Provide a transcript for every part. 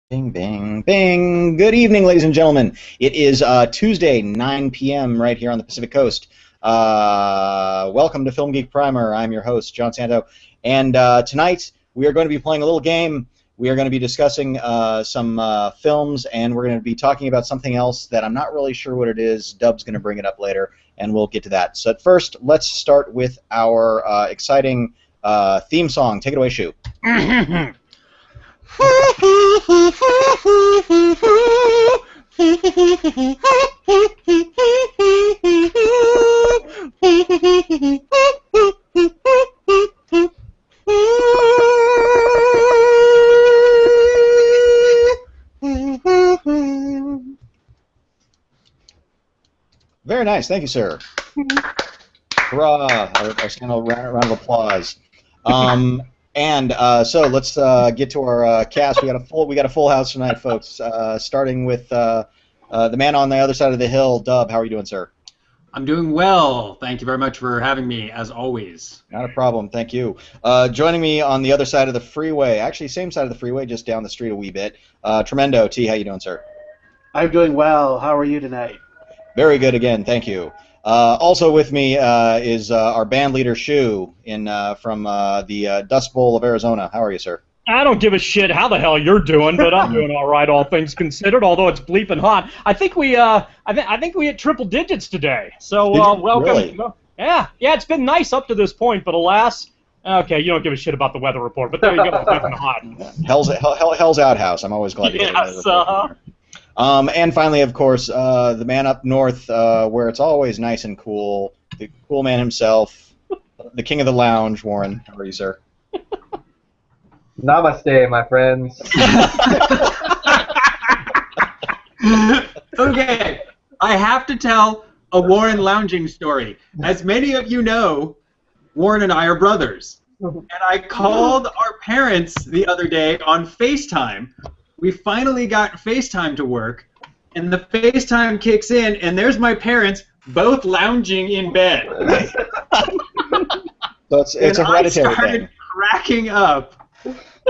Bing, bing, bing. Good evening, ladies and gentlemen. It is Tuesday, 9 p.m. right here on the Pacific Coast. Welcome to Film Geek Primer. I'm your host, John Santo. And tonight, we are going to be playing a little game. We are going to be discussing some films, and we're going to be talking about something else that I'm not really sure what it is. Dub's going to bring it up later, and we'll get to that. So at first, let's start with our exciting theme song. Take it away, Shu. Very nice, thank you, sir. Hurrah! Our final round of applause. So let's get to our cast. We got a full house tonight, folks. Starting with the man on the other side of the hill, Dub. How are you doing, sir? I'm doing well. Thank you very much for having me, as always. Not a problem. Thank you. Joining me on the other side of the freeway, actually same side of the freeway, just down the street a wee bit. Tremendo T. How you doing, sir? I'm doing well. How are you tonight? Very good again. Thank you. Also with me is our band leader, Shu, from the Dust Bowl of Arizona. How are you, sir? I don't give a shit how the hell you're doing, but I'm doing all right, all things considered. Although it's bleeping hot, I think we hit triple digits today. So welcome. Really? Yeah, it's been nice up to this point, but alas, okay, you don't give a shit about the weather report, but there you go, it's bleeping hot. Hell's outhouse. I'm always glad to get it. And finally, of course, the man up north, where it's always nice and cool, the cool man himself, the king of the lounge, Warren. How are you, sir? Namaste, my friends. Okay, I have to tell a Warren lounging story. As many of you know, Warren and I are brothers. And I called our parents the other day on FaceTime. We finally got FaceTime to work, and the FaceTime kicks in, and there's my parents both lounging in bed. So it's a hereditary I started thing. cracking up,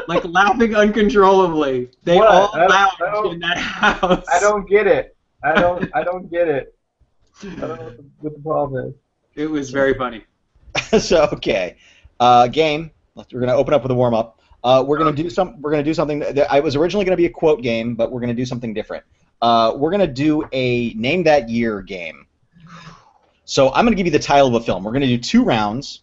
like laughing uncontrollably. They all lounged in that house. I don't get it. I don't get it. I don't know what the problem is. It was very funny. So okay, game. We're gonna open up with a warm up. We're gonna do something. I was originally gonna be a quote game, but we're gonna do something different. We're gonna do a name that year game. So I'm gonna give you the title of a film. We're gonna do 2 rounds.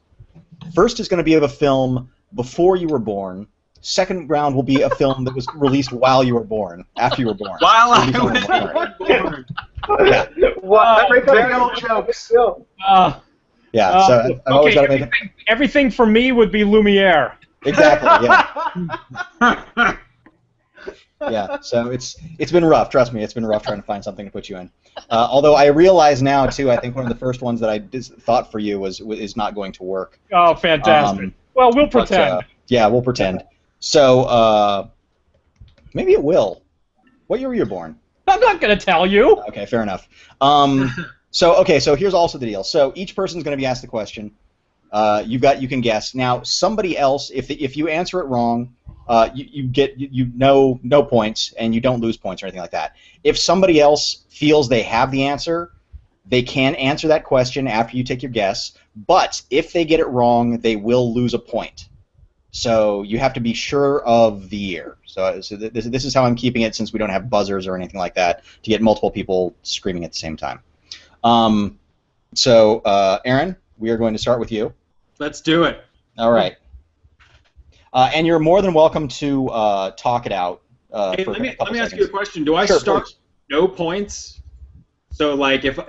First is gonna be of a film before you were born. Second round will be a film that was released while you were born, after you were born. While I was born. Yeah. What? Very old jokes. Yeah. So I've always got to make everything for me would be Lumiere. Exactly. Yeah. Yeah. So it's been rough. Trust me, it's been rough trying to find something to put you in. Although I realize now too, I think one of the first ones that I thought for you is not going to work. Oh, fantastic. Well, we'll pretend. Yeah, we'll pretend. So maybe it will. What year were you born? I'm not going to tell you. Okay, fair enough. So here's also the deal. So each person's going to be asked the question. You can guess. Now somebody else, if you answer it wrong, you get no points and you don't lose points or anything like that. If somebody else feels they have the answer, they can answer that question after you take your guess. But if they get it wrong, they will lose a point. So you have to be sure of the year. So this is how I'm keeping it, since we don't have buzzers or anything like that, to get multiple people screaming at the same time. Aaron, we are going to start with you. Let's do it. All right. And you're more than welcome to talk it out. Hey, let me ask you a question. Do I Sure, start please. no points? So like if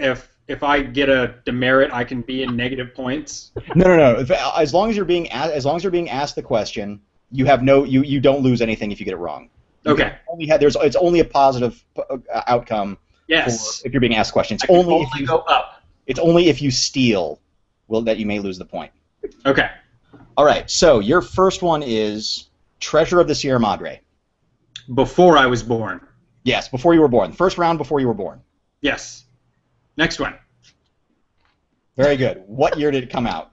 I get a demerit, I can be in negative points. No. As long as you're being asked the question, you don't lose anything if you get it wrong. Okay. It's only a positive outcome. Yes. If you're being asked questions, I can only go up. It's only if you steal that you may lose the point. Okay. All right. So your first one is Treasure of the Sierra Madre. Before I was born. Yes, before you were born. First round before you were born. Yes. Next one. Very good. What year did it come out?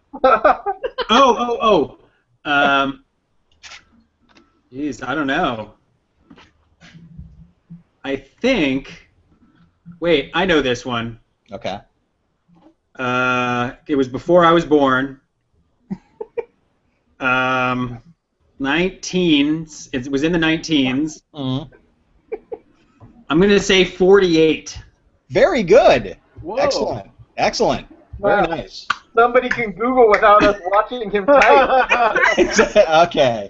Geez, I don't know. I think. Wait, I know this one. Okay. It was before I was born. 19s. It was in the 19s. Mm-hmm. I'm gonna say 48. Very good. Whoa. Excellent. Excellent. Very nice. Somebody can Google without us watching him type. Okay.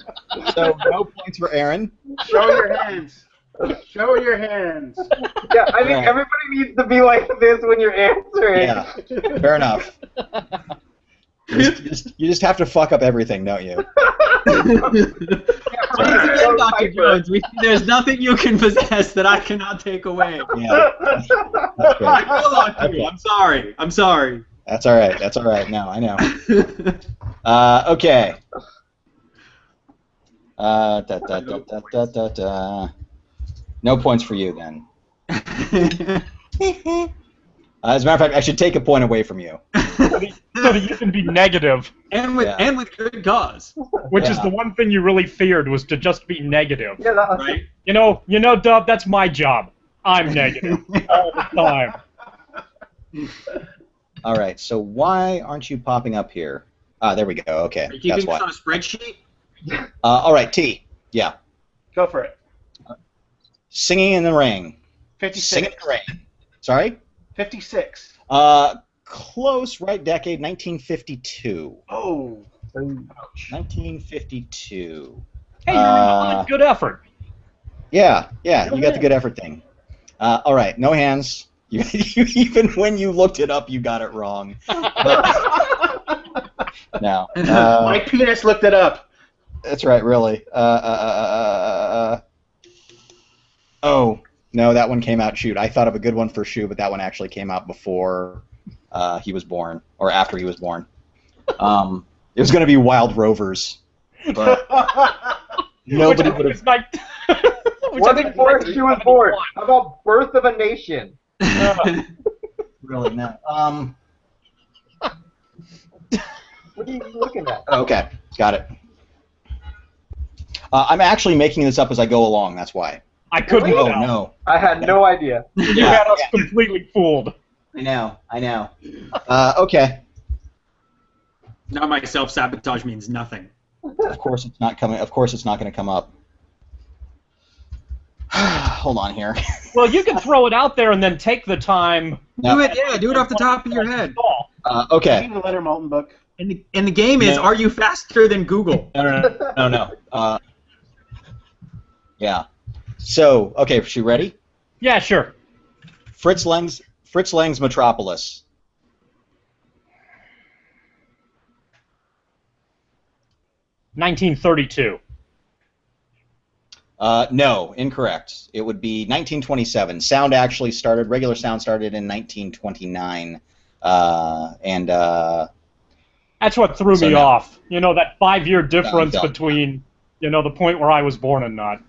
So no points for Aaron. Show your hands. Show your hands. Yeah, I think Right. everybody needs to be like this when you're answering. Yeah. Fair enough. You just have to fuck up everything, don't you? Once again, Dr. Jones, there's nothing you can possess that I cannot take away. Yeah. That's good. I will on you. I'm sorry. I'm sorry. That's all right. That's all right. No, I know. Okay. No points for you then. As a matter of fact, I should take a point away from you. So that you can be negative, and with good cause. which is the one thing you really feared was to just be negative. Yeah, that, Right? You know, Dub, that's my job. I'm negative all the time. All right. So why aren't you popping up here? There we go. Okay. Are you keeping That's this why. on a spreadsheet? All right. T. Yeah. Go for it. Singing in the Rain. 56. Singing in the Rain. Sorry? 56. Close, right decade, 1952. Oh. 1952. Hey, you're in good effort. Yeah, you got the good effort thing. All right, no hands. Even when you looked it up, you got it wrong. No. My penis looked it up. That's right, really. Oh, no, that one came out, shoot. I thought of a good one for Shu, but that one actually came out before he was born, or after he was born. It was going to be Wild Rovers, but nobody would have... what before she was born? How about Birth of a Nation? Really, no. What are you looking at? Okay, got it. I'm actually making this up as I go along, that's why. I couldn't Oh, tell. no. I had no idea. You had us completely fooled. I know. Okay. Now my self-sabotage means nothing. Of course it's not coming. Of course it's not going to come up. Hold on here. Well, you can throw it out there and then take the time. No. Do it off the top of your head. Okay. The Letter Moulton book. And the game is, are you faster than Google? No. Yeah. So, okay, is she ready? Yeah, sure. Fritz Lang's Metropolis. $1932. No, incorrect. It would be 1927. Regular sound started in 1929. That's what threw me no. off. You know, that 5-year difference No. between, the point where I was born and not.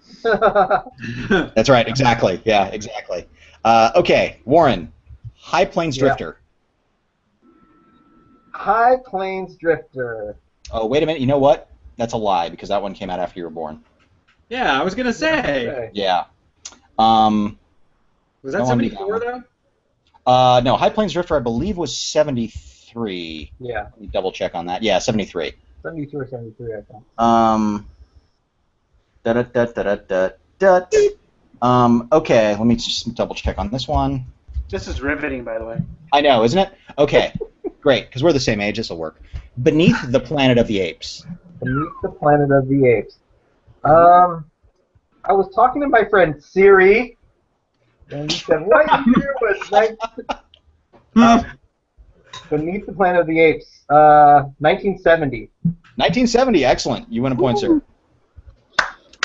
That's right, exactly. Yeah, exactly. Okay, Warren, High Plains Drifter. High Plains Drifter. Oh, wait a minute. You know what? That's a lie because that one came out after you were born. Yeah, I was gonna say. Okay. Yeah. Was that No, 74 though? No, High Plains Drifter, I believe, was 73. Yeah, Let me double check on that. Yeah, 73. 72 or 73, I think. Okay, let me just double check on this one. This is riveting, by the way. I know, isn't it? Okay, great, because we're the same age. This will work. Beneath the Planet of the Apes. Beneath the Planet of the Apes. I was talking to my friend Siri, and he said, what year was Beneath the Planet of the Apes? 1970. 1970, excellent. You win a point, sir.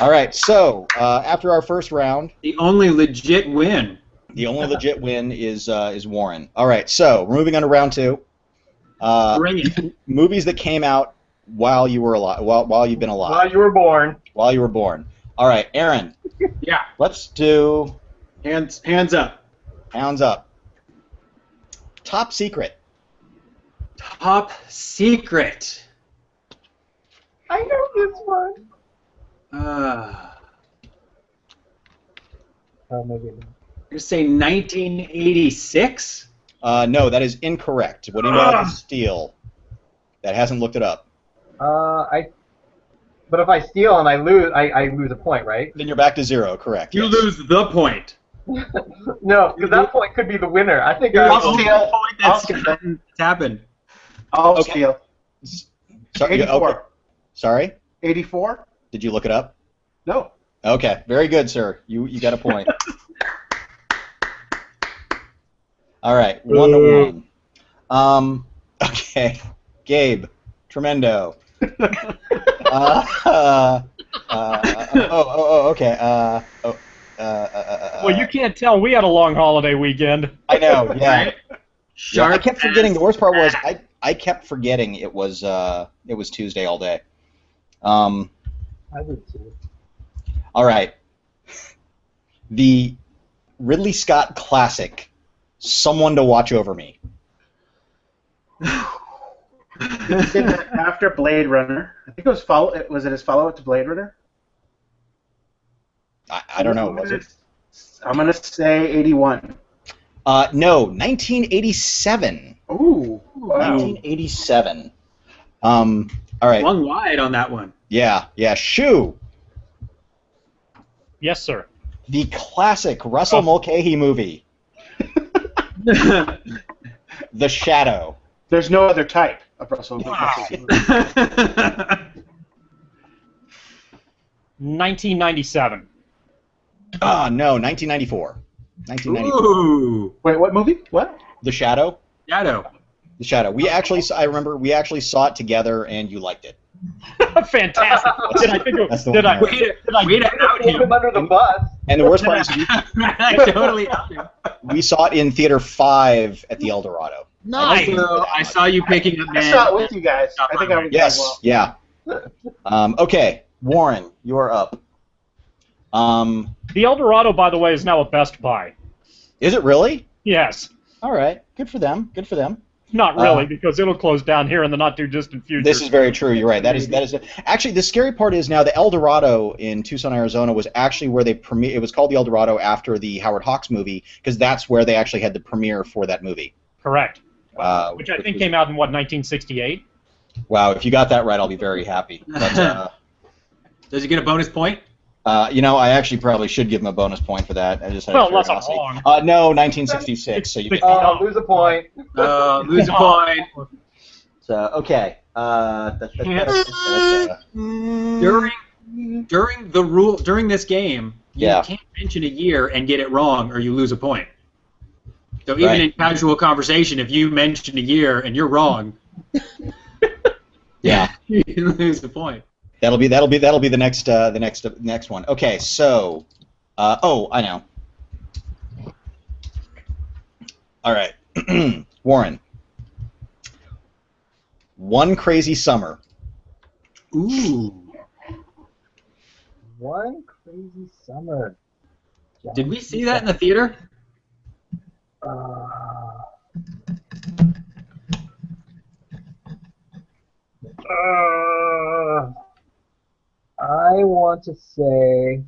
All right, so after our first round, The only legit win. the only legit win is Warren. All right, so we're moving on to round two. Bring it. Movies that came out while you were alive, while you've been alive. While you were born. While you were born. All right, Aaron. Yeah. Let's do Hands up. Hands Up. Top Secret. Top Secret. I know this one. Oh, maybe not. You say 1986? No, that is incorrect. Would anyone like to steal? That hasn't looked it up. But if I steal and I lose a point, right? Then you're back to 0, correct. You yes. lose the point. No, because that point could be the winner. I think You're I'll the only steal. point that's happened. I'll Okay. steal. Sorry, 84. okay. Sorry? 84? Did you look it up? No. Okay, very good, sir. You got a point. All right, 1-1. Okay, Gabe, tremendo. Okay. Well, you can't tell we had a long holiday weekend. I know. Yeah. Right? Yeah, I Sharp kept forgetting. The worst part was as- I kept forgetting it was Tuesday all day. I would too. All right. The Ridley Scott classic, "Someone to Watch Over Me." After Blade Runner. I think it was was it his follow-up to Blade Runner? I don't know. Was it? I'm going to say 81. No, 1987. Ooh. Wow. 1987. All right. Swung wide on that one. Yeah. Shoo. Yes, sir. The classic Russell Mulcahy movie, The Shadow. There's no other type of Russell. Wow. 1997. No, 1994. 1994. Ooh. Wait, what movie? What? The Shadow. Shadow. The Shadow. I remember we actually saw it together, and you liked it. Fantastic. Did I think That's the did one. I? Way to out Put him him. under the bus. And the worst part is I totally out him. we saw it in Theater 5 at the El Dorado. Nice. I saw you picking up, I man. saw it with you guys. I think I was Yes. well. Yeah. Okay, Warren, you are up. The El Dorado, by the way, is now a Best Buy. Is it really? Yes. All right. Good for them. Good for them. Not really, because it'll close down here in the not-too-distant future. This is very true. You're right. That is. Actually, the scary part is now the El Dorado in Tucson, Arizona, was actually where they premiere. It was called the El Dorado after the Howard Hawks movie because that's where they actually had the premiere for that movie. Correct. Which I think came out in, what, 1968? Wow, if you got that right, I'll be very happy. But, Does he get a bonus point? I actually probably should give him a bonus point for that. I just had Unless I'm curiosity. wrong. No, 1966. So you get. Lose a point. Lose a point. So okay. During this game, you can't mention a year and get it wrong, or you lose a point. So even in casual conversation, if you mention a year and you're wrong, yeah, you lose a point. That'll be the next one. Okay, so, I know. All right, Warren. One Crazy Summer. Ooh. One Crazy Summer. Did we see that in the theater? I want to say,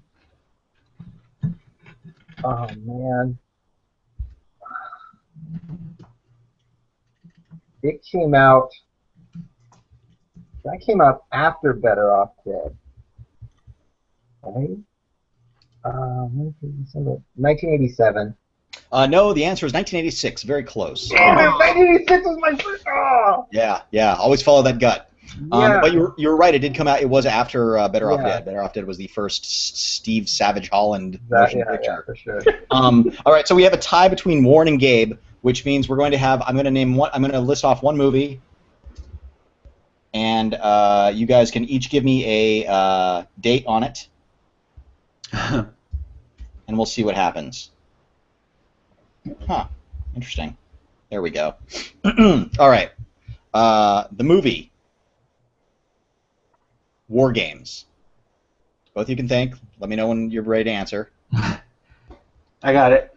oh man, it came out. That came out after Better Off Dead, right? 1987. No, the answer is 1986. Very close. 1986 was my first. Oh! Yeah. Always follow that gut. Yeah. But you're right. It did come out. It was after Better Off Yeah. Dead. Better Off Dead was the first Steve Savage Holland motion picture. Yeah, for sure. All right. So we have a tie between Warren and Gabe, which means we're going to have. I'm going to list off one movie, and you guys can each give me a date on it, and we'll see what happens. Huh. Interesting. There we go. All right. The movie. War Games. Both you can think. Let me know when you're ready to answer. I got it.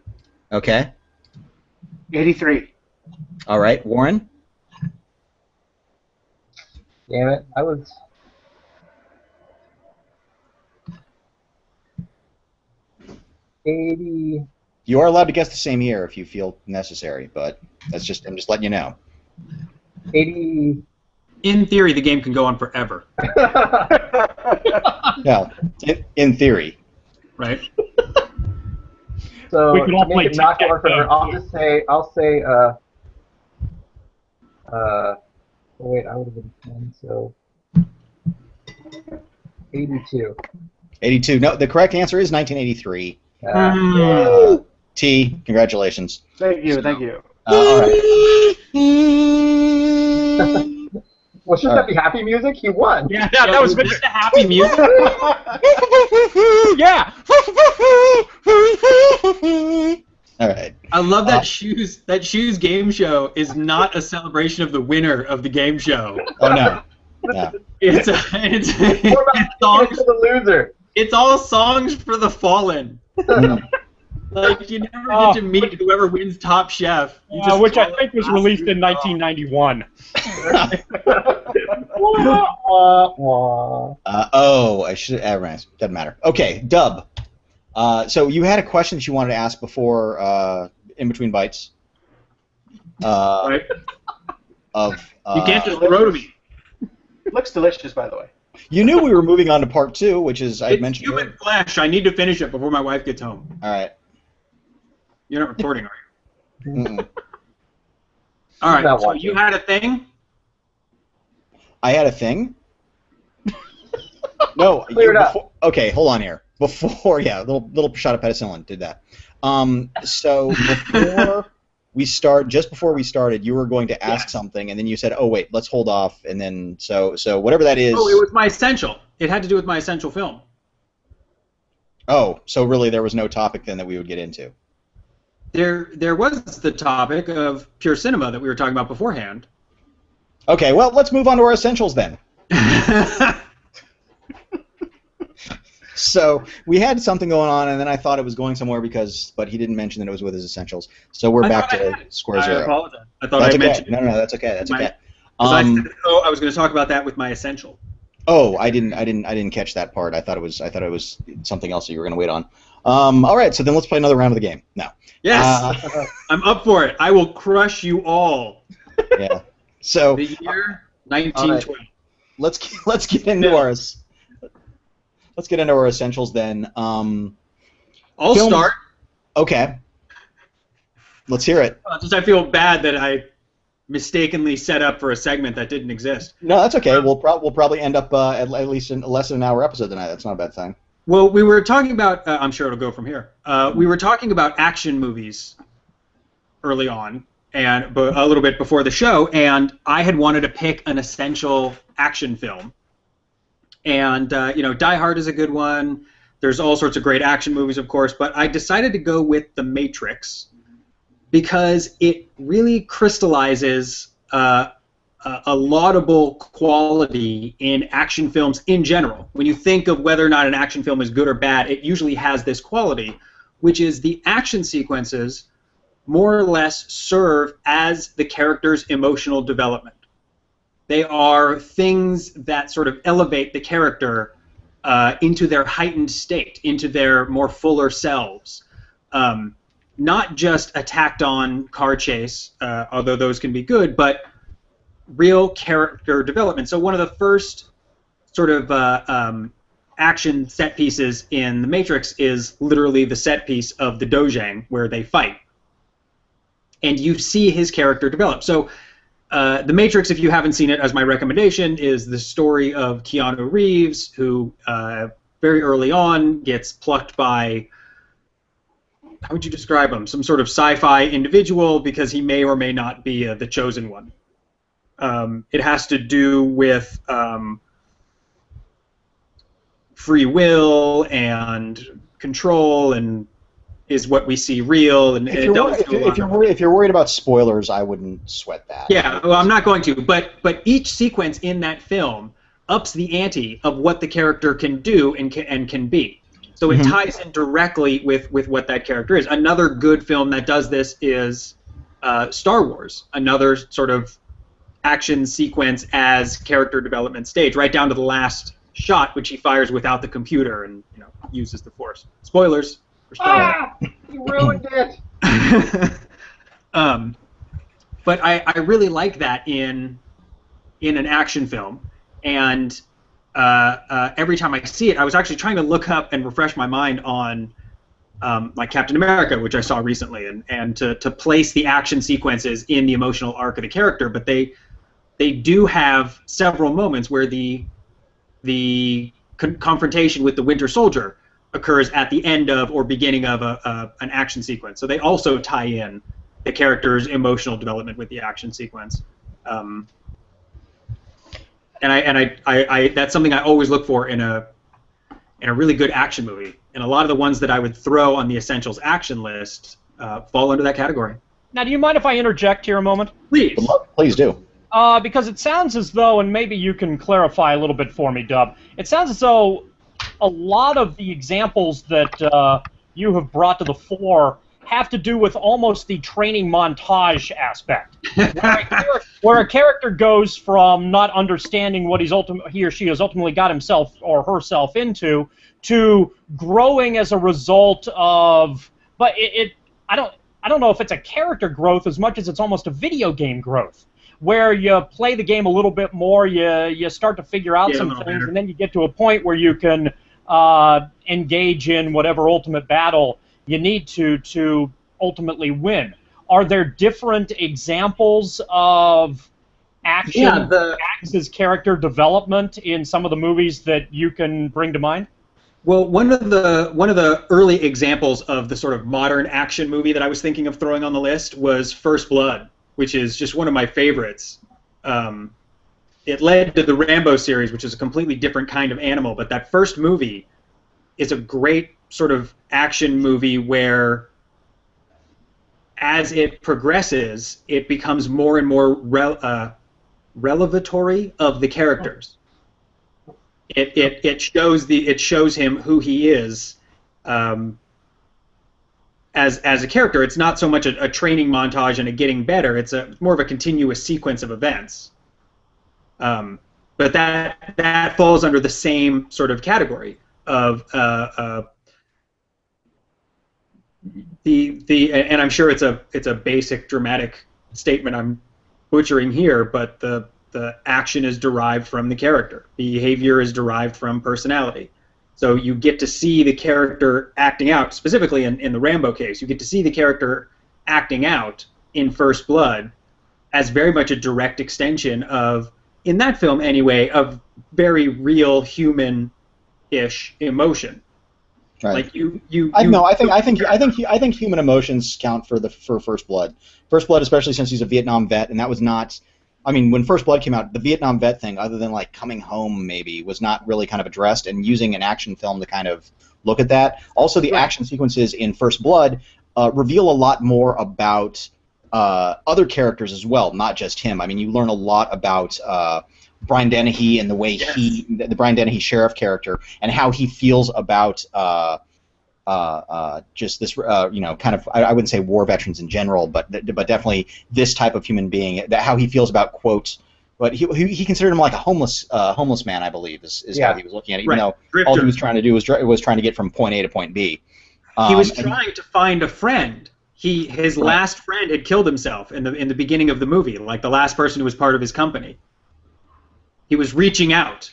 Okay. 83. All right. Warren? Damn it! I was. 80. You are allowed to guess the same year if you feel necessary, but I'm just letting you know. 80. In theory, the game can go on forever, No, in theory. right? So We can all to make play it not go on tic-tac-toe, forever, I'll too. just say, wait, I would have been 10, so 82. 82. No, the correct answer is 1983. T, congratulations. Thank you, thank you. All right. Well, shouldn't that be happy music? He won. Yeah, that was just a happy music. yeah. All right. I love that Shoes game show is not a celebration of the winner of the game show. Oh no. No. It's What about songs. for the loser? It's all songs for the fallen. Like you never get to meet whoever wins Top Chef. You just Which I call think it was released in 1991. Oh, I should. Doesn't matter. Okay, Dub. So you had a question that you wanted to ask before, in between bites. Right? Of. You can't just throw to me. Looks delicious, by the way. You knew we were moving on to part 2, which is I It's mentioned. human earlier. flesh. I need to finish it before my wife gets home. All right. You're not recording, are you? Mm-mm. All right. Not So watching. you had a thing. I had a thing. No. Clear it up. Okay, hold on here. Before, yeah, little shot of penicillin did that. So before just before we started, you were going to ask something, and then you said, "Oh wait, let's hold off," and then so whatever that is. Oh, it was my essential. It had to do with my essential film. Oh, so really there was no topic then that we would get into. There was the topic of pure cinema that we were talking about beforehand. Okay, well let's move on to our essentials then. So we had something going on, and then I thought it was going somewhere but he didn't mention that it was with his essentials. So we're back to square zero. I apologize. I thought That's I okay. mentioned. No, that's okay. That's okay. 'Cause I said, I was going to talk about that with my essential. Oh, I didn't catch that part. I thought it was something else that you were going to wait on. All right, so then let's play another round of the game. No. Yes, I'm up for it. I will crush you all. Yeah. So The year 1920. let's get into our essentials then. I'll films- start. Okay. Let's hear it. Since I feel bad that I mistakenly set up for a segment that didn't exist. No, that's okay. We'll probably end up at least in less than an hour episode tonight. That's not a bad thing. Well, we were talking about. I'm sure it'll go from here. We were talking about action movies early on, and a little bit before the show, and I had wanted to pick an essential action film. And Die Hard is a good one. There's all sorts of great action movies, of course, but I decided to go with The Matrix because it really crystallizes a laudable quality in action films in general. When you think of whether or not an action film is good or bad, it usually has this quality, which is the action sequences more or less serve as the character's emotional development. They are things that sort of elevate the character into their heightened state, into their more fuller selves. Not just a tacked-on car chase, although those can be good, but real character development. So one of the first sort of action set pieces in The Matrix is literally the set piece of the Dojang where they fight. And you see his character develop. So The Matrix, if you haven't seen it, as my recommendation, is the story of Keanu Reeves, who very early on gets plucked by, how would you describe him? Some sort of sci-fi individual because he may or may not be the chosen one. It has to do with free will and control, and is what we see real? And If you're worried about spoilers, I wouldn't sweat that. Yeah, well, I'm not going to. But each sequence in that film ups the ante of what the character can do and can be. So it ties in directly with what that character is. Another good film that does this is Star Wars. Another sort of action sequence as character development stage, right down to the last shot, which he fires without the computer and uses the Force. Spoilers You ruined it! But I really like that in an action film, and every time I see it, I was actually trying to look up and refresh my mind on like Captain America, which I saw recently, and to place the action sequences in the emotional arc of the character. But they do have several moments where the confrontation with the Winter Soldier occurs at the end of or beginning of an action sequence. So they also tie in the character's emotional development with the action sequence. And I that's something I always look for in a really good action movie. And a lot of the ones that I would throw on the essentials action list fall under that category. Now, do you mind if I interject here a moment? Please. Please do. Because it sounds as though, and maybe you can clarify a little bit for me, Dub, it sounds as though a lot of the examples that you have brought to the fore have to do with almost the training montage aspect, where a character goes from not understanding what he or she has ultimately got himself or herself into to growing as a result of. But I don't know if it's a character growth as much as it's almost a video game growth, where you play the game a little bit more, you start to figure out some things, and then you get to a point where you can engage in whatever ultimate battle you need to ultimately win. Are there different examples of action acts as character development in some of the movies that you can bring to mind? Well, one of the early examples of the sort of modern action movie that I was thinking of throwing on the list was First Blood, which is just one of my favorites. It led to the Rambo series, which is a completely different kind of animal, but that first movie is a great sort of action movie where as it progresses, it becomes more and more revelatory of the characters. It shows him who he is as a character. It's not so much a training montage and a getting better. It's more of a continuous sequence of events. But that falls under the same sort of category of and I'm sure it's a basic dramatic statement I'm butchering here, but the action is derived from the character. Behavior is derived from personality. So you get to see the character acting out, specifically in the Rambo case, you get to see the character acting out in First Blood as very much a direct extension of, in that film anyway, of very real human-ish emotion. Right. Like I think human emotions count for First Blood. First Blood, especially since he's a Vietnam vet, and that was not. I mean, when First Blood came out, the Vietnam vet thing, other than like coming home, maybe, was not really kind of addressed. And using an action film to kind of look at that. Also, the action sequences in First Blood reveal a lot more about other characters as well, not just him. I mean, you learn a lot about Brian Dennehy and the way the Brian Dennehy sheriff character, and how he feels about just this, kind of, I wouldn't say war veterans in general, but definitely this type of human being, how he feels about quotes. But he considered him like a homeless man, I believe, is how he was looking at it, even though all he was trying to do was trying to get from point A to point B. He was trying to find a friend. His last friend had killed himself in the beginning of the movie, like the last person who was part of his company. He was reaching out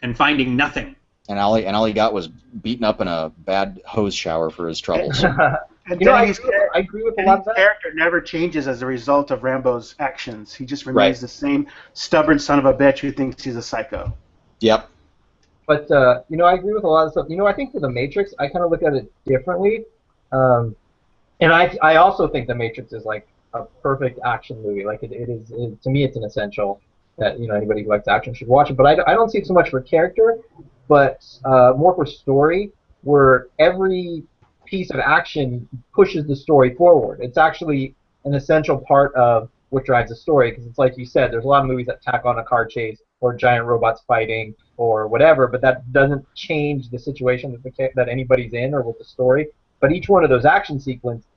and finding nothing. And all he got was beaten up in a bad hose shower for his troubles. And I agree with a lot of that. His character never changes as a result of Rambo's actions. He just remains the same stubborn son of a bitch who thinks he's a psycho. Yep. But I agree with a lot of stuff. I think for The Matrix, I kind of look at it differently. And I also think The Matrix is like a perfect action movie. Like it is to me, it's an essential that anybody who likes action should watch it. But I don't see it so much for character, but more for story, where every piece of action pushes the story forward. It's actually an essential part of what drives the story, because it's like you said, there's a lot of movies that tack on a car chase or giant robots fighting or whatever, but that doesn't change the situation that anybody's in or with the story. But each one of those action sequences,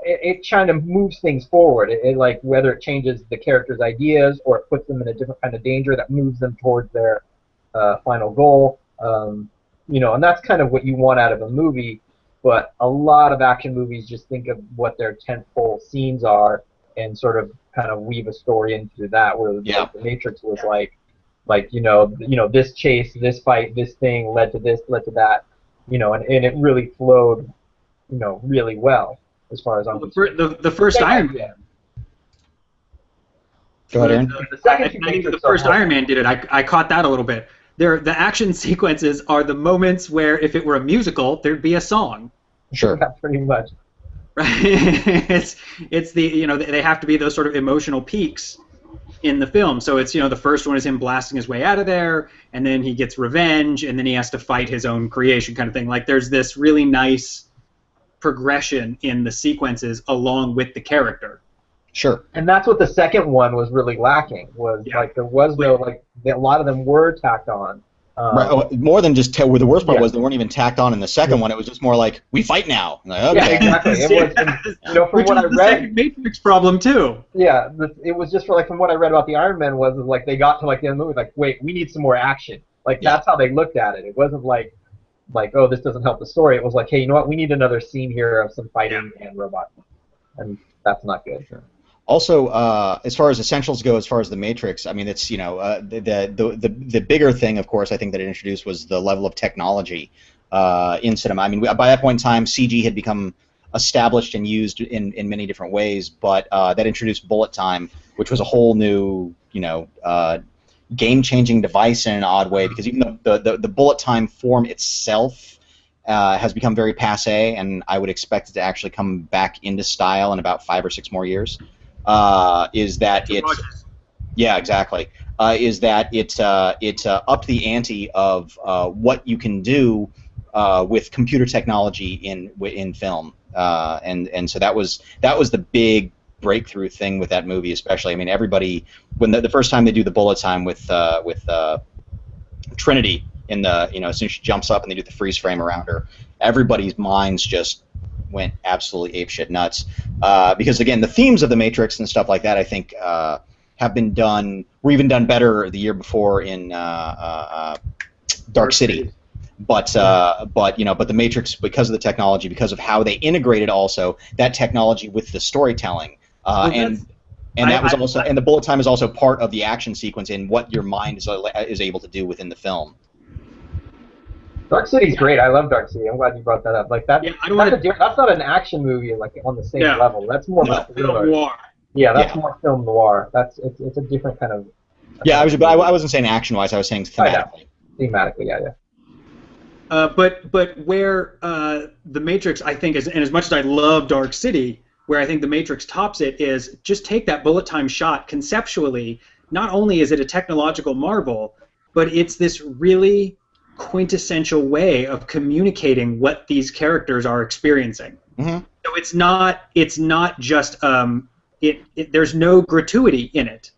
it kind of moves things forward. It like whether it changes the character's ideas or it puts them in a different kind of danger that moves them towards their final goal. and that's kind of what you want out of a movie. But a lot of action movies just think of what their tentpole scenes are and sort of kind of weave a story into that. Where like, The Matrix was this chase, this fight, this thing led to this, led to that, and it really flowed, really well as far as I'm concerned. The first Iron Man. Go ahead, Aaron. I think the first Iron Man did it. I caught that a little bit. The action sequences are the moments where if it were a musical, there'd be a song. Sure. Yeah, pretty much. Right. it's the they have to be those sort of emotional peaks in the film. So it's the first one is him blasting his way out of there, and then he gets revenge, and then he has to fight his own creation kind of thing. Like there's this really nice progression in the sequences along with the character. Sure. And that's what the second one was really lacking. Like there was no a lot of them were tacked on. Right. More than just the worst part was they weren't even tacked on in the second one. It was just more like we fight now. Like, okay. Yeah, exactly. It was, from what I read, second Matrix problem too. Yeah, it was just from what I read about the Iron Man was like they got to the end of the movie like, wait, we need some more action. Like that's how they looked at it. It wasn't like oh, this doesn't help the story. It was like, hey, you know what? We need another scene here of some fighting and robots, and that's not good. Sure. Also, as far as essentials go, as far as the Matrix, I mean, it's the bigger thing, of course, I think that it introduced was the level of technology in cinema. I mean, by that point in time, CG had become established and used in many different ways, but that introduced bullet time, which was a whole new game-changing device in an odd way, because even though the bullet time form itself has become very passé, and I would expect it to actually come back into style in about 5 or 6 more years. Is that it's exactly is that it upped the ante of what you can do with computer technology in film, and so that was the big breakthrough thing with that movie, especially. I mean, everybody when the first time they do the bullet time with Trinity in the as soon as she jumps up and they do the freeze frame around her, everybody's minds just went absolutely apeshit nuts, because again, the themes of the Matrix and stuff like that, I think, were even done better the year before in Dark City. But the Matrix, because of the technology, because of how they integrated also that technology with the storytelling, and the bullet time is also part of the action sequence in what your mind is able to do within the film. Dark City's great. I love Dark City. I'm glad you brought that up. Like that. Yeah, that's not an action movie like on the same level. That's more of a film noir. Yeah, that's more film noir. It's a different kind of. Yeah, I wasn't saying action-wise. I was saying thematically. Thematically, yeah. But where the Matrix, I think, and as much as I love Dark City, where I think the Matrix tops it is just take that bullet time shot conceptually. Not only is it a technological marvel, but it's this really quintessential way of communicating what these characters are experiencing. Mm-hmm. So it's not just there's no gratuity in it.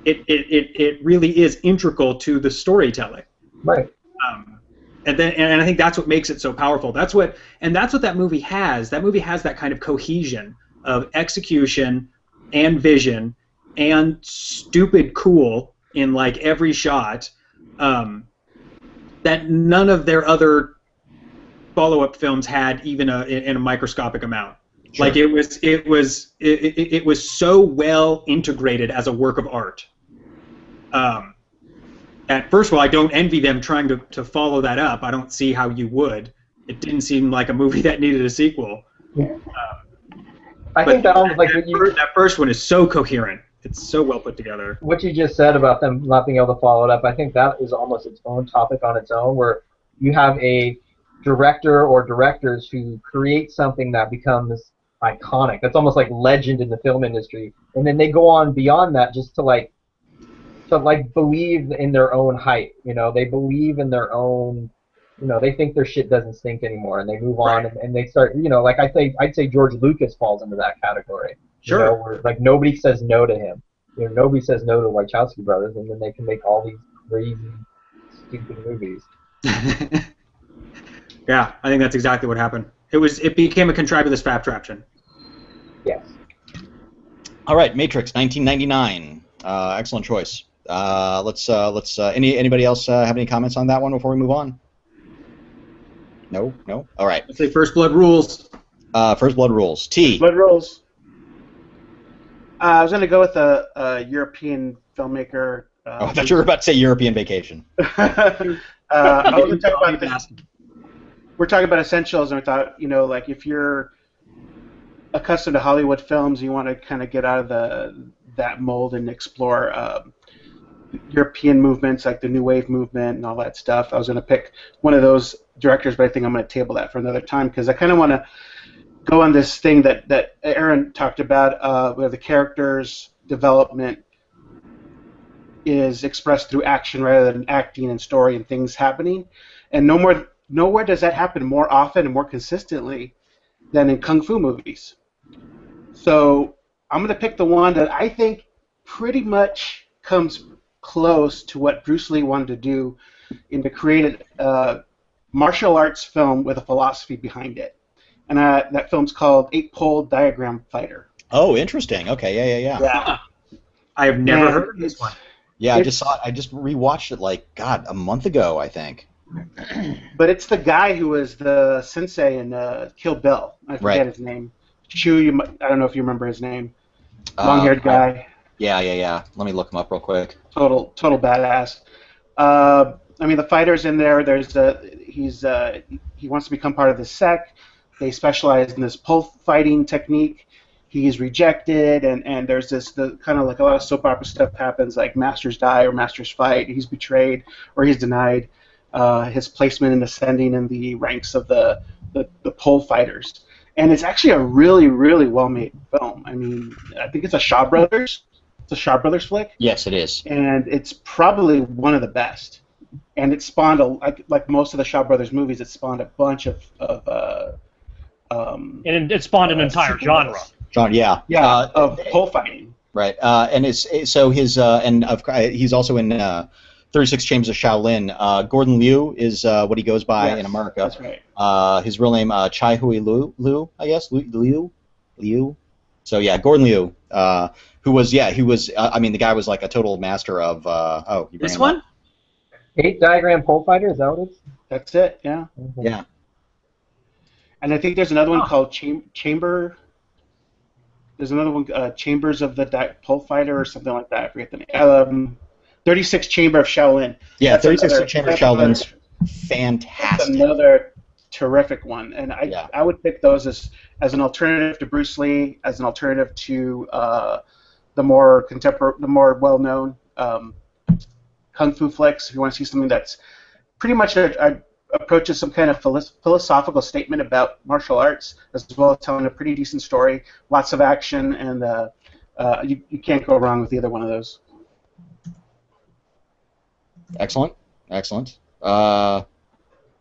It really is integral to the storytelling. Right. And I think that's what makes it so powerful. That's what that movie has. That movie has that kind of cohesion of execution and vision and stupid cool in like every shot. That none of their other follow-up films had even in a microscopic amount. Sure. Like it was so well integrated as a work of art. And first of all, I don't envy them trying to follow that up. I don't see how you would. It didn't seem like a movie that needed a sequel. Yeah. I think that almost like that first one is so coherent. It's so well put together. What you just said about them not being able to follow it up, I think that is almost its own topic on its own, where you have a director or directors who create something that becomes iconic. That's almost like legend in the film industry, and then they go on beyond that just to believe in their own hype. They believe in their own. They think their shit doesn't stink anymore, and they move on and they start. Like I'd say George Lucas falls into that category. Sure. Where, like nobody says no to him. Nobody says no to the Wachowski brothers, and then they can make all these crazy, stupid movies. Yeah, I think that's exactly what happened. It became a contrivulous attraction. Yes. All right, Matrix, 1999. Excellent choice. Let's. Anybody else have any comments on that one before we move on? No, no. All right. Let's say First Blood rules. First Blood rules. T. Blood rules. I was going to go with a European filmmaker. I thought you were about to say European Vacation. We're talking about essentials, and we thought, like if you're accustomed to Hollywood films, you want to kind of get out of that mold and explore European movements like the New Wave movement and all that stuff. I was going to pick one of those directors, but I think I'm going to table that for another time because I kind of want to go on this thing that Aaron talked about, where the character's development is expressed through action rather than acting and story and things happening. And nowhere does that happen more often and more consistently than in kung fu movies. So I'm going to pick the one that I think pretty much comes close to what Bruce Lee wanted to do and to create a martial arts film with a philosophy behind it. And that film's called Eight-Pole Diagram Fighter. Oh, interesting. Okay, yeah. I have never heard of this one. Yeah, I just saw it. I just rewatched it like, God, a month ago, I think. But it's the guy who was the sensei in Kill Bill. I forget his name. Shu, I don't know if you remember his name. Long-haired guy. Yeah. Let me look him up real quick. Total badass. I mean, the fighter's in there. He wants to become part of the sect. They specialize in this pole fighting technique. He's rejected, and there's this kind of like a lot of soap opera stuff happens, like masters die or masters fight. He's betrayed or he's denied his placement in ascending in the ranks of the pole fighters. And it's actually a really, really well-made film. I mean, I think it's a Shaw Brothers. It's a Shaw Brothers flick. Yes, it is. And it's probably one of the best. And it spawned like most of the Shaw Brothers movies. It spawned a bunch of and it spawned an entire genre. Of pole fighting. Right, and he's also in 36 Chambers of Shaolin. Gordon Liu is what he goes by in America. That's right. His real name Chai Hui Liu, I guess. Liu. So yeah, Gordon Liu, who was I mean, the guy was like a total master of. This one? 8 Diagram Pole Fighter, is that what it's? That's it. Yeah. Mm-hmm. Yeah. And I think there's another one called Chamber. There's another one, Chambers of the Pole Fighter or something like that. I forget the name. 36 Chamber of Shaolin. Yeah, 36 Chamber of Shaolin's fantastic. That's another terrific one, and I would pick those as an alternative to Bruce Lee, as an alternative to the more well-known kung fu flicks. If you want to see something that's pretty much approaches some kind of philosophical statement about martial arts, as well as telling a pretty decent story, lots of action, and you can't go wrong with either one of those. Excellent. Yeah,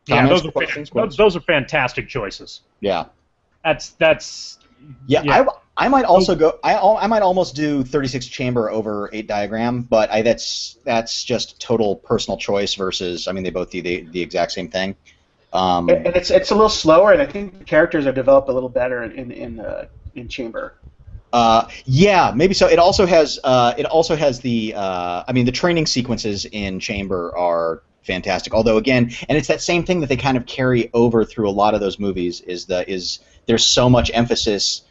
those are fantastic choices. Yeah. That's. Yeah. I might also go. I might almost do 36 Chamber over 8 Diagram, but that's just total personal choice versus. I mean, they both do the exact same thing. And it's a little slower, and I think the characters are developed a little better in Chamber. Yeah, maybe so. It also has the. I mean, the training sequences in Chamber are fantastic. Although again, and it's that same thing that they kind of carry over through a lot of those movies. Is there's so much emphasis.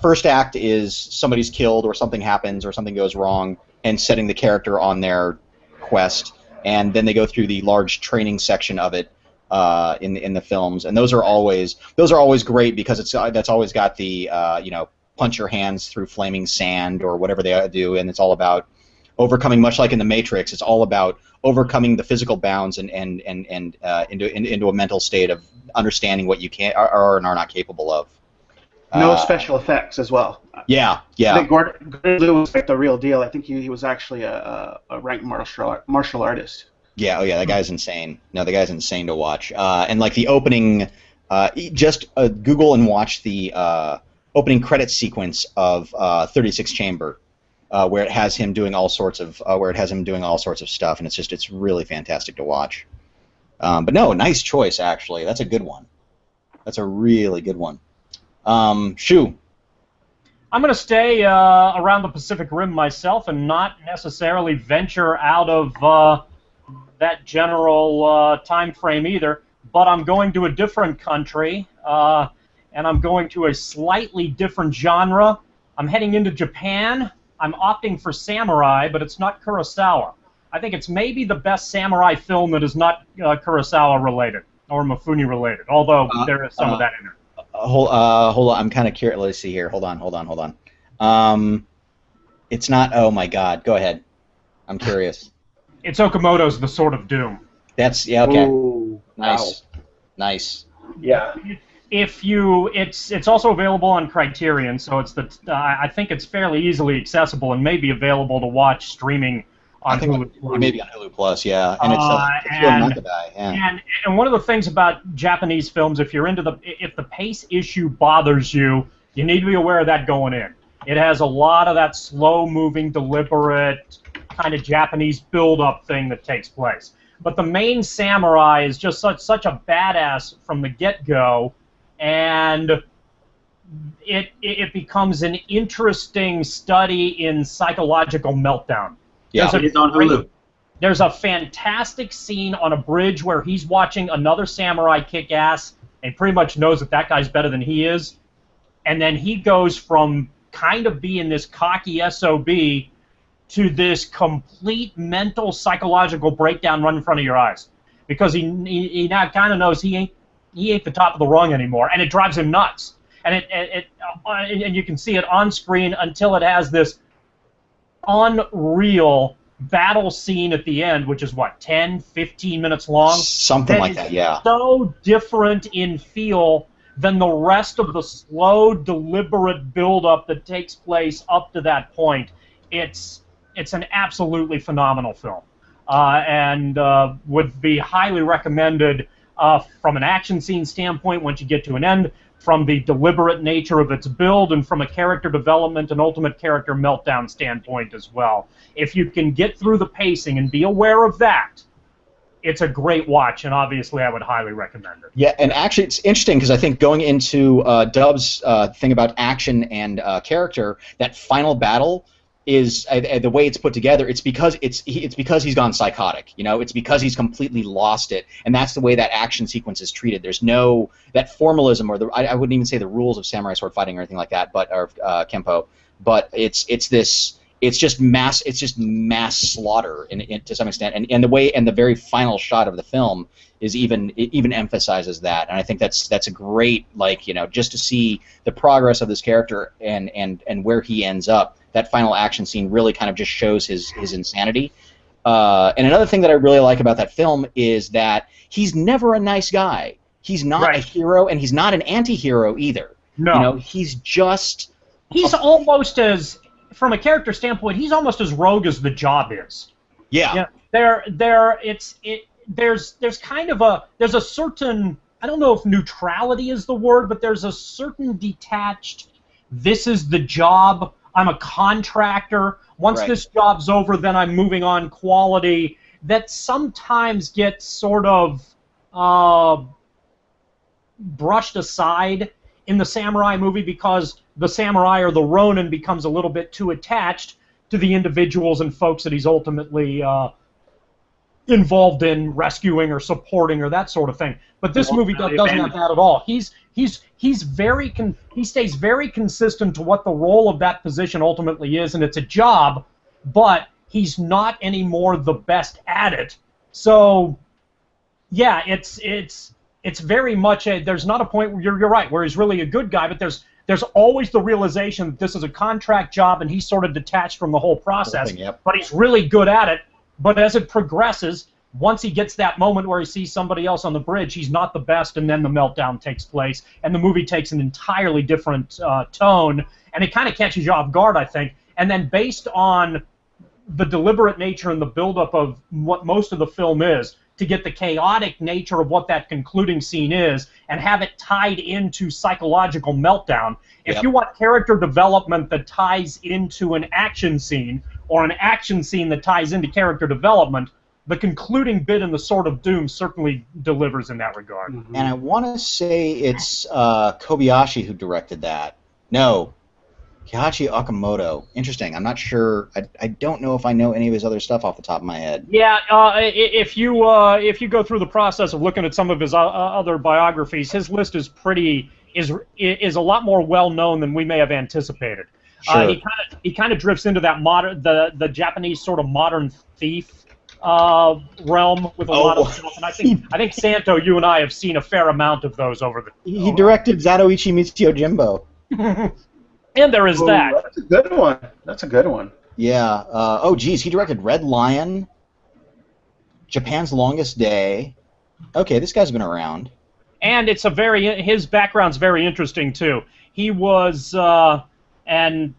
First act is somebody's killed or something happens or something goes wrong, and setting the character on their quest, and then they go through the large training section of it in the films, and those are always great because that's always got the punch your hands through flaming sand or whatever they do, and it's all about overcoming, much like in the Matrix. It's all about overcoming the physical bounds and into a mental state of understanding what you are and are not capable of. No special effects as well. Yeah. I think Gordon Liu was like the real deal. I think he was actually a ranked martial artist. Yeah, that guy's insane. No, the guy's insane to watch. And like the opening, just Google and watch the opening credit sequence of 36 Chamber, where it has him doing all sorts of stuff, and it's really fantastic to watch. But no, nice choice actually. That's a good one. That's a really good one. Shu. I'm going to stay around the Pacific Rim myself and not necessarily venture out of that general time frame either. but I'm going to a different country, and I'm going to a slightly different genre. I'm heading into Japan. I'm opting for samurai, but it's not Kurosawa. I think it's maybe the best samurai film that is not Kurosawa related or Mifune related, although there is some of that in there. Hold on. I'm kind of curious. Let's see here. Hold on. It's not. Oh my God. Go ahead. I'm curious. It's Okamoto's The Sword of Doom. That's okay. Ooh, Nice. wow. Nice. Yeah. It's also available on Criterion, so I think it's fairly easily accessible and may be available to watch streaming on Hulu Plus. Maybe on Hulu Plus, yeah. And it's and one of the things about Japanese films, if the pace issue bothers you, you need to be aware of that going in. It has a lot of that slow-moving, deliberate kind of Japanese build-up thing that takes place. But the main samurai is just such a badass from the get-go, and it becomes an interesting study in psychological meltdown. Yeah, it's on Hulu. There's a fantastic scene on a bridge where he's watching another samurai kick ass and pretty much knows that guy's better than he is, and then he goes from kind of being this cocky SOB to this complete mental psychological breakdown right in front of your eyes, because he now kind of knows he ain't the top of the rung anymore, and it drives him nuts. And and you can see it on screen until it has this unreal battle scene at the end, which is what, 10, 15 minutes long? Something like that, yeah. So different in feel than the rest of the slow, deliberate build-up that takes place up to that point. It's an absolutely phenomenal film, and would be highly recommended from an action scene standpoint once you get to an end, from the deliberate nature of its build, and from a character development and ultimate character meltdown standpoint as well. If you can get through the pacing and be aware of that, it's a great watch, and obviously I would highly recommend it. Yeah, and actually it's interesting because I think going into Dub's thing about action and character, that final battle is the way it's put together. It's because he's gone psychotic. You know, it's because he's completely lost it, and that's the way that action sequence is treated. There's no that formalism or I wouldn't even say the rules of samurai sword fighting or anything like that, but or kempo. But it's just mass slaughter to some extent, and the very final shot of the film is even emphasizes that, and I think that's a great, like, you know, just to see the progress of this character and where he ends up. That final action scene really kind of just shows his insanity. And another thing that I really like about that film is that he's never a nice guy. He's not a hero, and he's not an anti-hero either. No, you know, he's almost as, from a character standpoint, he's almost as rogue as the job is. Yeah. There's kind of there's a certain, I don't know if neutrality is the word, but there's a certain detached, this is the job, I'm a contractor, once this job's over, then I'm moving on quality, that sometimes gets sort of brushed aside in the samurai movie, because the samurai or the ronin becomes a little bit too attached to the individuals and folks that he's ultimately involved in rescuing or supporting or that sort of thing. But this movie doesn't have that at all. He stays very consistent to what the role of that position ultimately is, and it's a job, but he's not anymore the best at it. So yeah, it's very much there's not a point where you're right, where he's really a good guy, but there's always the realization that this is a contract job and he's sort of detached from the whole process, but he's really good at it. But as it progresses, once he gets that moment where he sees somebody else on the bridge, he's not the best, and then the meltdown takes place, and the movie takes an entirely different tone, and it kind of catches you off guard, I think. And then based on the deliberate nature and the buildup of what most of the film is, to get the chaotic nature of what that concluding scene is, and have it tied into psychological meltdown. If you want character development that ties into an action scene, or an action scene that ties into character development, the concluding bit in The Sword of Doom certainly delivers in that regard. Mm-hmm. And I want to say it's Kobayashi who directed that. No. Kihachi Okamoto. Interesting. I'm not sure. I don't know if I know any of his other stuff off the top of my head. Yeah, if you go through the process of looking at some of his other biographies, his list is a lot more well known than we may have anticipated. Sure. He kind of drifts into that the Japanese sort of modern thief realm with a lot of stuff, and I think Santo, you and I have seen a fair amount of those over the. He directed Zatoichi Mitsuyo Jimbo. And there is that. That's a good one. That's a good one. Yeah. Oh, geez. He directed Red Lion, Japan's Longest Day. Okay, this guy's been around. And his background's very interesting too. He was and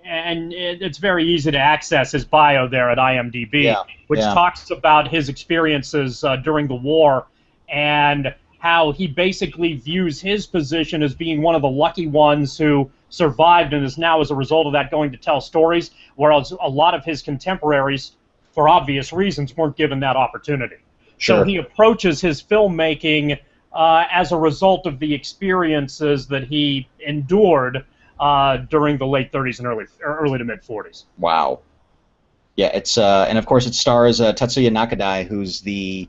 it's very easy to access his bio there at IMDb, which talks about his experiences during the war and how he basically views his position as being one of the lucky ones who survived and is now, as a result of that, going to tell stories, whereas a lot of his contemporaries, for obvious reasons, weren't given that opportunity. Sure. So he approaches his filmmaking as a result of the experiences that he endured during the late 30s and early to mid 40s. Wow. Yeah, it's and of course it stars Tatsuya Nakadai, who's the.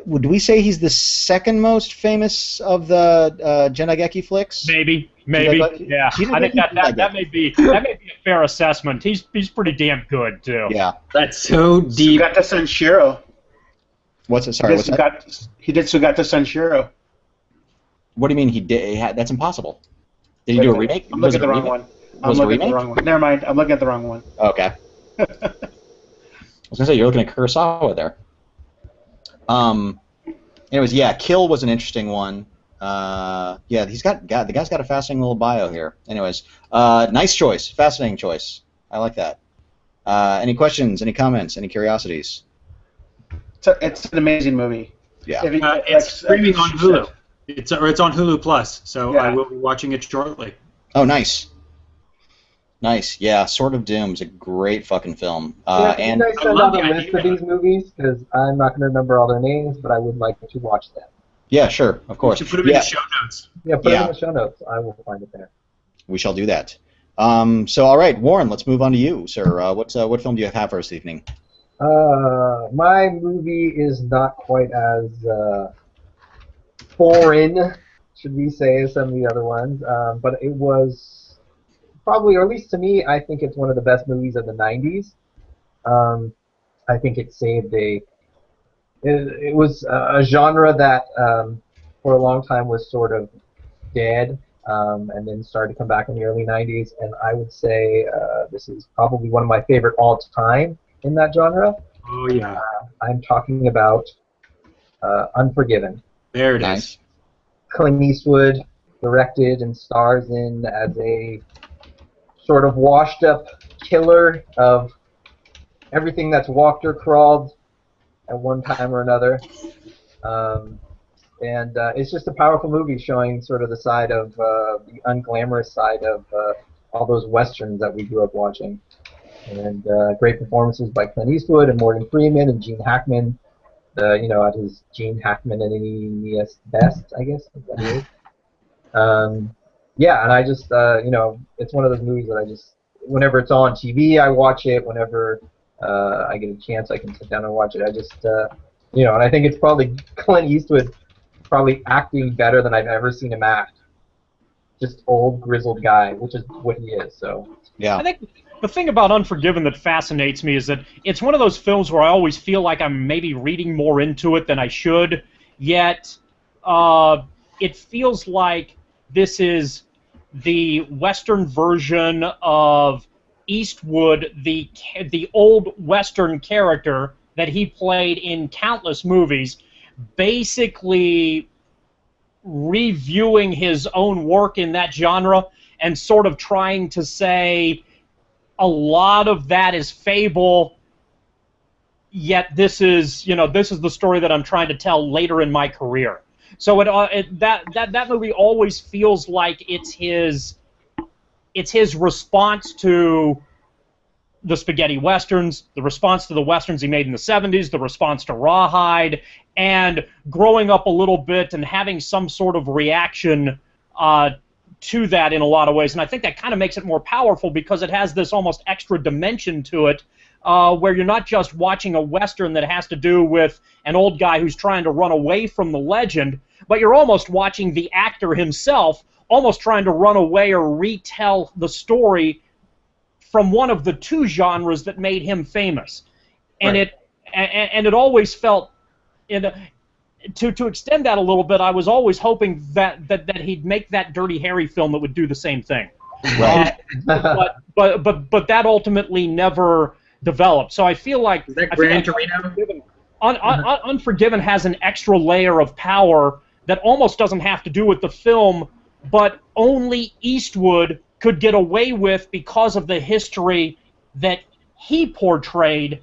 Would we say he's the second most famous of the Genageki flicks? Maybe. Yeah. I think that may be a fair assessment. He's pretty damn good too. Yeah. That's so deep. Sugata Sanshiro. What's it? Sorry, what's that? He did Sugata Sanshiro. What do you mean he did? That's impossible. Did he do a remake? I'm looking at the wrong one. I'm looking at the wrong one. Never mind. I'm looking at the wrong one. Okay. I was gonna say you're looking at Kurosawa there. Anyways, yeah, Kill was an interesting one. Yeah, the guy's got a fascinating little bio here. Anyways, nice choice, fascinating choice. I like that. Any questions? Any comments? Any curiosities? It's an amazing movie. Yeah. It's streaming on Hulu. It's on Hulu Plus, so I will be watching it shortly. Oh, nice. Nice, yeah. Sword of Doom's a great fucking film. And you guys send out a list of these movies because I'm not going to remember all their names, but I would like to watch them. Yeah, sure, of course. You should put them in the show notes. Yeah, put them in the show notes. I will find it there. We shall do that. So, all right, Warren, let's move on to you, sir. What film do you have for us this evening? My movie is not quite as foreign, should we say, as some of the other ones, but it was probably, or at least to me, I think it's one of the best movies of the 90s. I think it saved it was a genre that for a long time was sort of dead, and then started to come back in the early 90s, and I would say this is probably one of my favorite all-time in that genre. Oh, yeah. I'm talking about Unforgiven. There it is. Clint Eastwood directed and stars in as a sort of washed-up killer of everything that's walked or crawled at one time or another. And it's just a powerful movie showing sort of the side of the unglamorous side of all those westerns that we grew up watching. And great performances by Clint Eastwood and Morgan Freeman and Gene Hackman. At his Gene Hackman and his best, I guess. Is that it? Yeah, and I just, it's one of those movies that I just, whenever it's on TV, I watch it. Whenever I get a chance, I can sit down and watch it. I just, and I think it's probably Clint Eastwood probably acting better than I've ever seen him act. Just old, grizzled guy, which is what he is, so. Yeah. I think the thing about Unforgiven that fascinates me is that it's one of those films where I always feel like I'm maybe reading more into it than I should, yet it feels like this is the Western version of Eastwood, the old Western character that he played in countless movies, basically reviewing his own work in that genre and sort of trying to say a lot of that is fable, yet this is the story that I'm trying to tell later in my career. So that movie always feels like it's his response to the spaghetti westerns, the response to the westerns he made in the 70s, the response to Rawhide, and growing up a little bit and having some sort of reaction to that in a lot of ways, and I think that kind of makes it more powerful because it has this almost extra dimension to it, where you're not just watching a Western that has to do with an old guy who's trying to run away from the legend, but you're almost watching the actor himself almost trying to run away or retell the story from one of the two genres that made him famous. And Right. it always felt, to extend that a little bit, I was always hoping that he'd make that Dirty Harry film that would do the same thing. Right. But that ultimately never developed. So I feel like Is that Gran Torino? Unforgiven has an extra layer of power that almost doesn't have to do with the film, but only Eastwood could get away with because of the history that he portrayed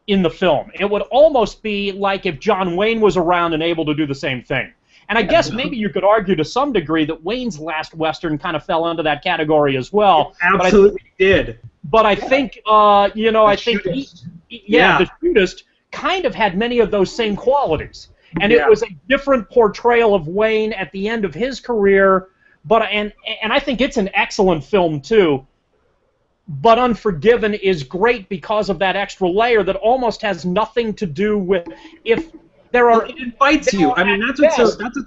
in the film. It would almost be like if John Wayne was around and able to do the same thing. And I guess maybe you could argue to some degree that Wayne's last Western kind of fell into that category as well. Absolutely did. But I think, I think, The Shootist kind of had many of those same qualities. And it was a different portrayal of Wayne at the end of his career, and I think it's an excellent film too. But Unforgiven is great because of that extra layer that almost has nothing to do with if there are. It invites you. I mean, that's what's so. That's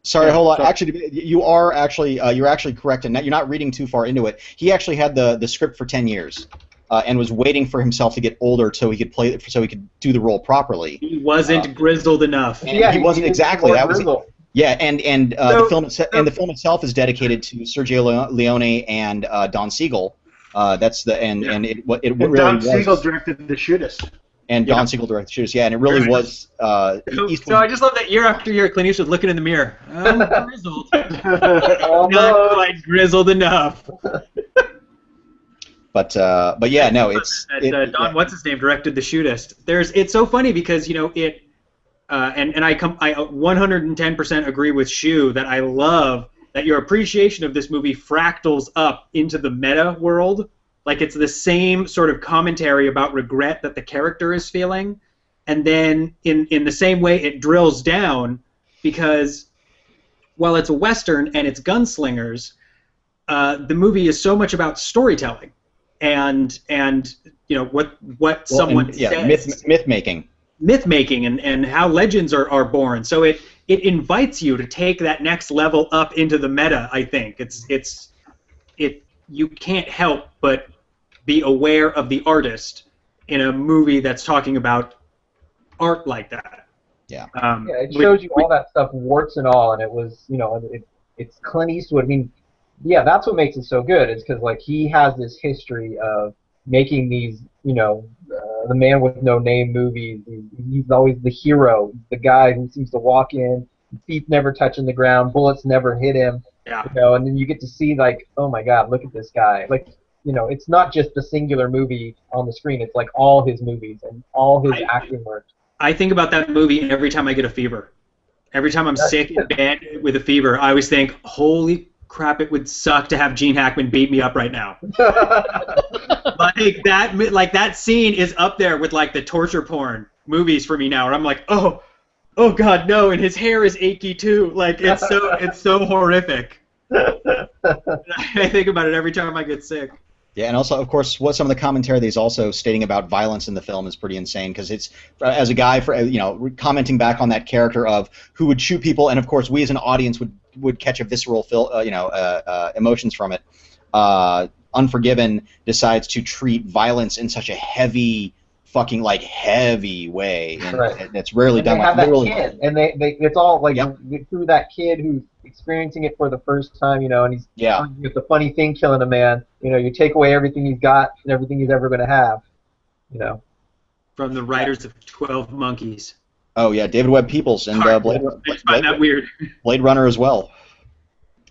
Sorry, hold on. Actually, you're actually correct, and you're not reading too far into it. He actually had the script for 10 years, and was waiting for himself to get older so he could so he could do the role properly. He wasn't grizzled enough. He wasn't exactly. That was. Grizzled. Yeah, and the film itself is dedicated to Sergio Leone and Don Siegel. That's the and it really Don was. Siegel directed The Shootist. And Don Siegel directed The Shootist. Yeah, and it really was. So I just love that year after year, Clint Eastwood looking in the mirror. I'm grizzled. Oh, Not quite grizzled enough. But yeah, no, it's Don. What's his name directed The Shootist. It's so funny because it. And I 110% agree with Shu that I love that your appreciation of this movie fractals up into the meta world. Like it's the same sort of commentary about regret that the character is feeling, and then in the same way it drills down because while it's a Western and it's gunslingers, the movie is so much about storytelling and what someone says. myth making. Myth-making and how legends are born. So it invites you to take that next level up into the meta, I think. You can't help but be aware of the artist in a movie that's talking about art like that. Yeah. It shows you all that stuff, warts and all, and it was, it's Clint Eastwood. I mean, yeah, that's what makes it so good, is because, like, he has this history of making these, the man with no name movies. He's always the hero, the guy who seems to walk in, feet never touching the ground, bullets never hit him. Yeah. And then you get to see, like, oh my God, look at this guy. Like, it's not just the singular movie on the screen. It's like all his movies and all his acting work. I think about that movie every time I get a fever. Every time I'm sick in bed with a fever, I always think, holy crap, it would suck to have Gene Hackman beat me up right now. like that scene is up there with like the torture porn movies for me now, where I'm like, oh God, no, and his hair is achy too. Like it's so horrific. I think about it every time I get sick. Yeah, and also, of course, what some of the commentary that he's also stating about violence in the film is pretty insane, because it's, as a guy, commenting back on that character of who would shoot people, and of course, we as an audience would catch a visceral emotions from it. Unforgiven decides to treat violence in such a heavy way, and right. It's rarely done. They have that kid, and it's all like through that kid who's experiencing it for the first time, and he's it's a funny thing killing a man. You take away everything he's got and everything he's ever going to have. From the writers of 12 Monkeys. Oh yeah, David Webb Peoples and Blade Runner as well,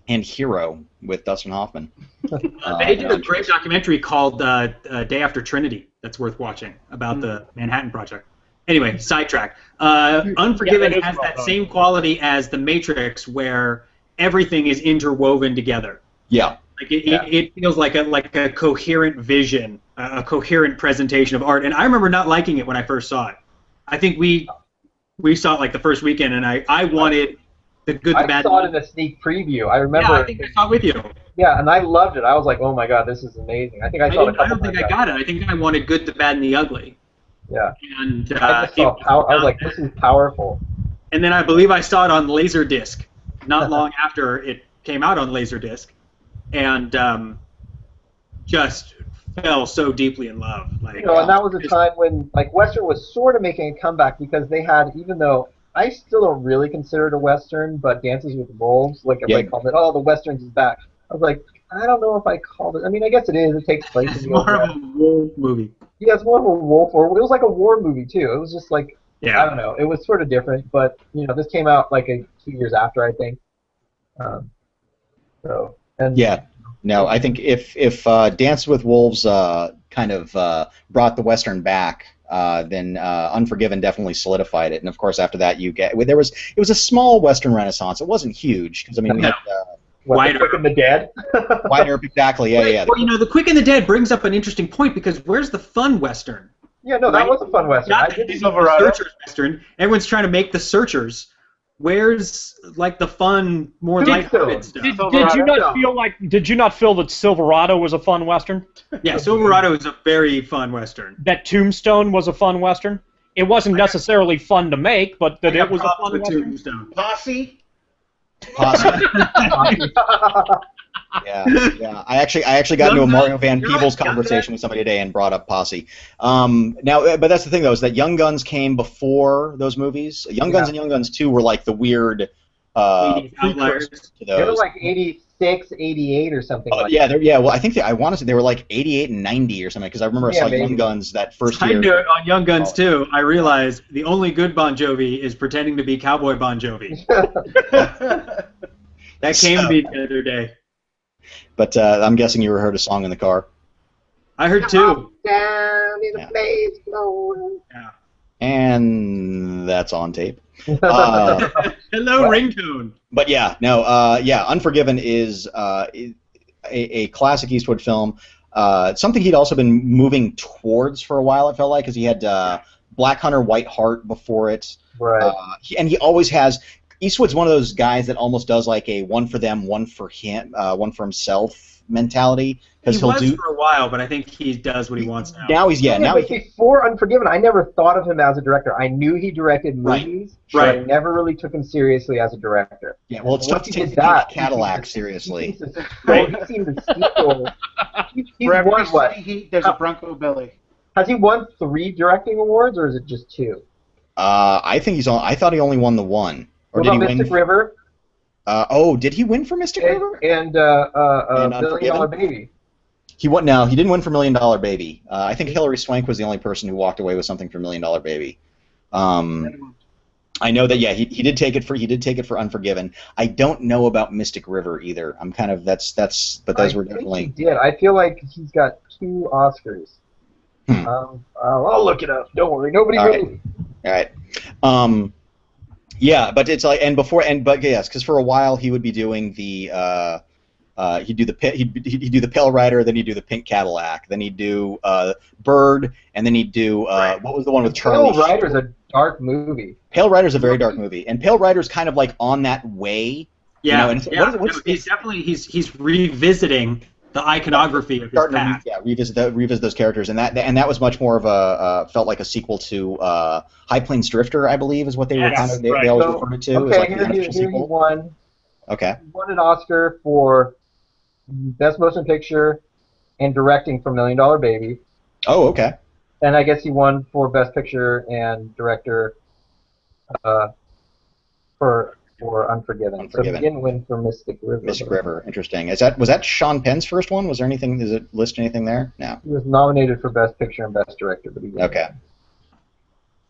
and Hero with Dustin Hoffman. They did a great documentary called Day After Trinity that's worth watching about the Manhattan Project. Anyway, sidetrack. Unforgiven has that same quality as The Matrix, where everything is interwoven together. Yeah. Like it feels like a coherent vision, a coherent presentation of art. And I remember not liking it when I first saw it. I think we saw it like the first weekend, and I wanted The Good, the Bad, I saw it in a sneak preview. I remember. Yeah, I think I saw it with you. Yeah, and I loved it. I was like, oh my god, this is amazing. I think I saw it a couple I don't think I times got it. I think I wanted Good, the Bad, and the Ugly. Yeah. And I just saw I was like, this is powerful. And then I believe I saw it on Laserdisc, not long after it came out on Laserdisc, and just fell so deeply in love. Like, You know, and that was a time when like Western was sort of making a comeback because they had, even though I still don't really consider it a Western, but Dances with Wolves, like everybody called it, oh, the Westerns is back. I was like, I don't know if I called it. I mean, I guess it is. It takes place it's in the more of a wolf movie. Yeah, it's more of a wolf, or it was like a war movie too. It was just like, I don't know. It was sort of different, but you know, this came out like 2 years after, I think. No, I think if Dance with Wolves kind of brought the Western back, then Unforgiven definitely solidified it. And of course, after that, it was a small Western renaissance. It wasn't huge because I mean, we had, The Quick and the Dead. Wyatt Earp, exactly. Yeah. Well, you know, The Quick and the Dead brings up an interesting point because where's the fun Western? Yeah, no, that was a fun Western. Not the Searchers Western. Everyone's trying to make the Searchers. Where's like the fun, more lighthearted stuff? Did you not feel that Silverado was a fun Western? Yeah, Silverado is a very fun Western. That Tombstone was a fun Western. It wasn't necessarily fun to make, but that it was a fun Western. Tombstone. Posse. Yeah. I actually got into a Mario Van Peebles conversation with somebody today and brought up Posse. Now, but that's the thing though, is that Young Guns came before those movies. Young Guns and Young Guns 2 were like the weird outliers to those. They were like 86, 88 or something. Well, I think I want to say they were like 88 and 90 or something because I remember I saw Young Guns that first year. I knew it on Young Guns too. I realized the only good Bon Jovi is pretending to be Cowboy Bon Jovi. That came to me the other day. But I'm guessing you heard a song in the car. I heard two. Down in the place blowing. Yeah. And that's on tape. Hello, ringtone. But Unforgiven is a classic Eastwood film. Something he'd also been moving towards for a while, it felt like, because he had Black Hunter, White Heart before it. Right. And he always has... Eastwood's one of those guys that almost does like a one for them, one for him, one for himself mentality. He was for a while, but I think he does what he wants now. Now before Unforgiven, I never thought of him as a director. I knew he directed movies, but I never really took him seriously as a director. Yeah, well, it's tough to take Cadillac seriously. He seemed to steal. He's won what? There's a Bronco Billy. Has he won 3 directing awards, or is it just 2? I think I thought he only won the one. Or what did about he Mystic River? Did he win for Mystic River? And $1 Million Baby. He won. No, he didn't win for $1 Million Baby. I think Hilary Swank was the only person who walked away with something for $1 Million Baby. I know that. Yeah, he did take it for Unforgiven. I don't know about Mystic River either. I'm kind of But those were definitely. I think he did. I feel like he's got 2 Oscars. I'll look it up. Don't worry. Nobody really. All right. Yeah, but it's like because for a while he would be doing the he'd do the Pale Rider, then he'd do the Pink Cadillac, then he'd do Bird, and then he'd do what was the one with Charlie? Pale Rider's a dark movie. Pale Rider's a very dark movie, and Pale Rider's kind of like on that way. Yeah, he's definitely he's revisiting the iconography of his past. Yeah, revisit those characters, and that was much more of felt like a sequel to High Plains Drifter, I believe, is what they were kind of they always referred it to. Okay, like here he won. Okay. He won an Oscar for Best Motion Picture and directing for $1 Million Baby. Oh, okay. And I guess he won for Best Picture and Director for Unforgiven. So he didn't win for Mystic River. Mystic River, interesting. Was that Sean Penn's first one? Was there anything? Does it list anything there? No. He was nominated for Best Picture and Best Director, but he didn't. Okay.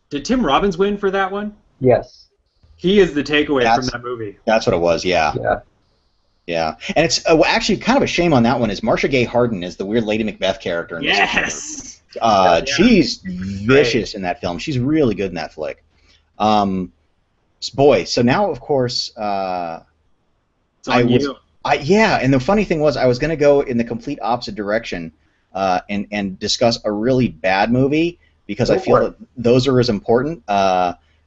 Did Tim Robbins win for that one? Yes. He is the takeaway from that movie. That's what it was. Yeah. Yeah, and it's actually kind of a shame on that one. Is Marcia Gay Harden is the weird Lady Macbeth character in this film. She's vicious in that film. She's really good in that flick. Boy, so now of course it's on you. And the funny thing was I was going to go in the complete opposite direction and discuss a really bad movie because I feel that those are as important.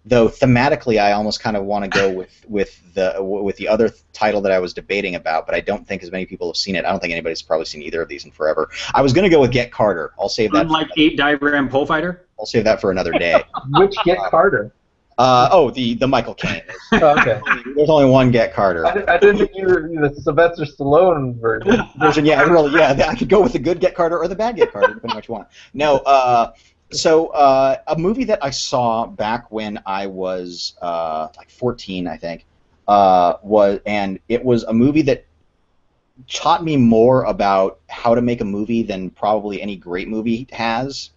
Though thematically, I almost kind of want to go with the other title that I was debating about, but I don't think as many people have seen it. I don't think anybody's probably seen either of these in forever. I was going to go with Get Carter. I'll save that. Like 8-diagram pole fighter. I'll save that for another day. Which Get Carter? The Michael Caine. Oh, okay. There's only one Get Carter. I didn't think you were the Sylvester Stallone version. Yeah, really, yeah. I could go with the good Get Carter or the bad Get Carter, depending on what you want. No, so a movie that I saw back when I was like 14, I think, it was a movie that taught me more about how to make a movie than probably any great movie has.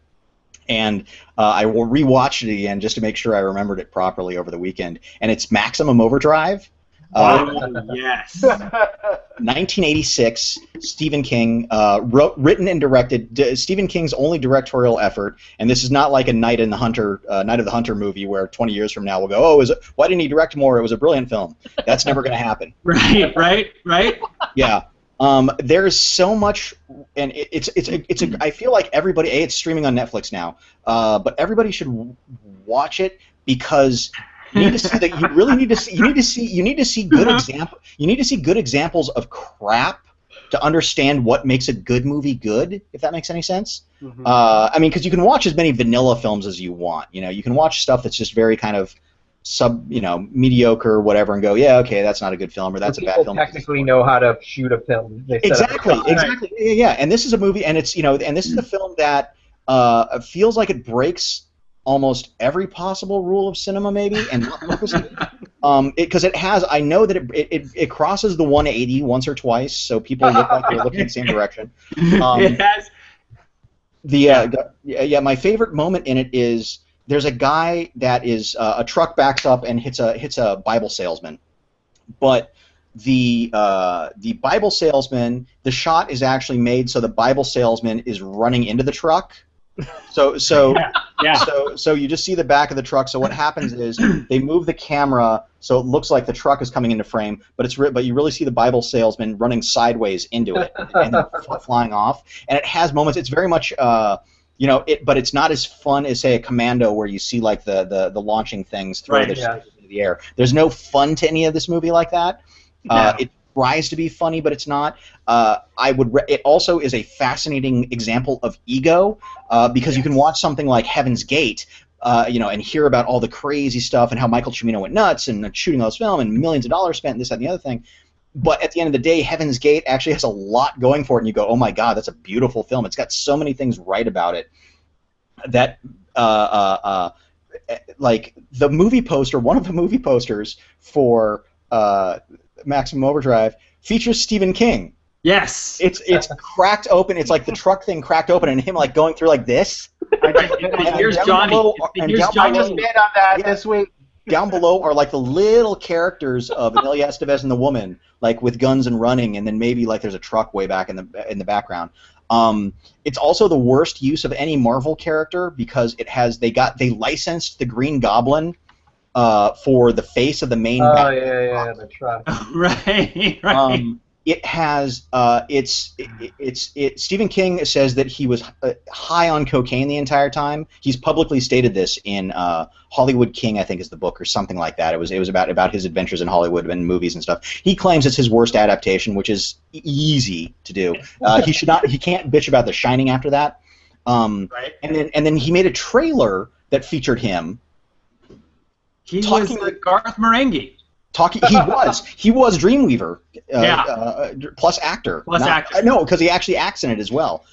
And I will rewatch it again just to make sure I remembered it properly over the weekend. And it's Maximum Overdrive. Yes. 1986, Stephen King, written and directed. Stephen King's only directorial effort, and this is not like a Night of the Hunter movie where 20 years from now we'll go, why didn't he direct more? It was a brilliant film. That's never going to happen. Right. Yeah. There's so much, and I feel like everybody. It's streaming on Netflix now, but everybody should watch it because you need to see that. You really need to see. You need to see good example. You need to see good examples of crap to understand what makes a good movie good. If that makes any sense. Mm-hmm. I mean, because you can watch as many vanilla films as you want. You know, you can watch stuff that's just very kind of mediocre or whatever, and go, yeah, okay, that's not a good film, or that's a bad film. People technically know how to shoot a film. Exactly. Yeah, and this is a movie, and it's and this is a film that feels like it breaks almost every possible rule of cinema, maybe, and not purposely. Because it has, I know that it crosses the 180 once or twice, so people look like they're looking in the same direction. It has. My favorite moment in it is, there's a guy that is a truck backs up and hits a Bible salesman, but the Bible salesman, the shot is actually made so the Bible salesman is running into the truck. So you just see the back of the truck. So what happens is they move the camera so it looks like the truck is coming into frame, but you really see the Bible salesman running sideways into it and then flying off. And it has moments. It's very much. But it's not as fun as, say, a Commando where you see like the launching things throw the shit into the air. There's no fun to any of this movie like that. It tries to be funny, but it's not. It also is a fascinating example of ego because you can watch something like Heaven's Gate, and hear about all the crazy stuff and how Michael Cimino went nuts and shooting all this film and millions of dollars spent and this, that, and the other thing. But at the end of the day, Heaven's Gate actually has a lot going for it, and you go, oh my God, that's a beautiful film. It's got so many things right about it that, like the movie poster, one of the movie posters for Maximum Overdrive features Stephen King. Yes. It's cracked open. It's like the truck thing cracked open, and him like going through like this. Here's Johnny. I just bid on that this week. Down below are like the little characters of Emilio Estevez and the woman, like with guns and running, and then maybe like there's a truck way back in the background. It's also the worst use of any Marvel character because they licensed the Green Goblin for the face of the main. Oh yeah, the truck. Right. It has Stephen King says that he was high on cocaine the entire time. He's publicly stated this in Hollywood King, I think is the book or something like that. It was about his adventures in Hollywood and movies and stuff. He claims it's his worst adaptation, which is easy to do. He can't bitch about The Shining after that. Right. And then he made a trailer that featured him. He was Garth Marenghi. He was Dreamweaver. Plus actor. Actor. No, because he actually acts in it as well.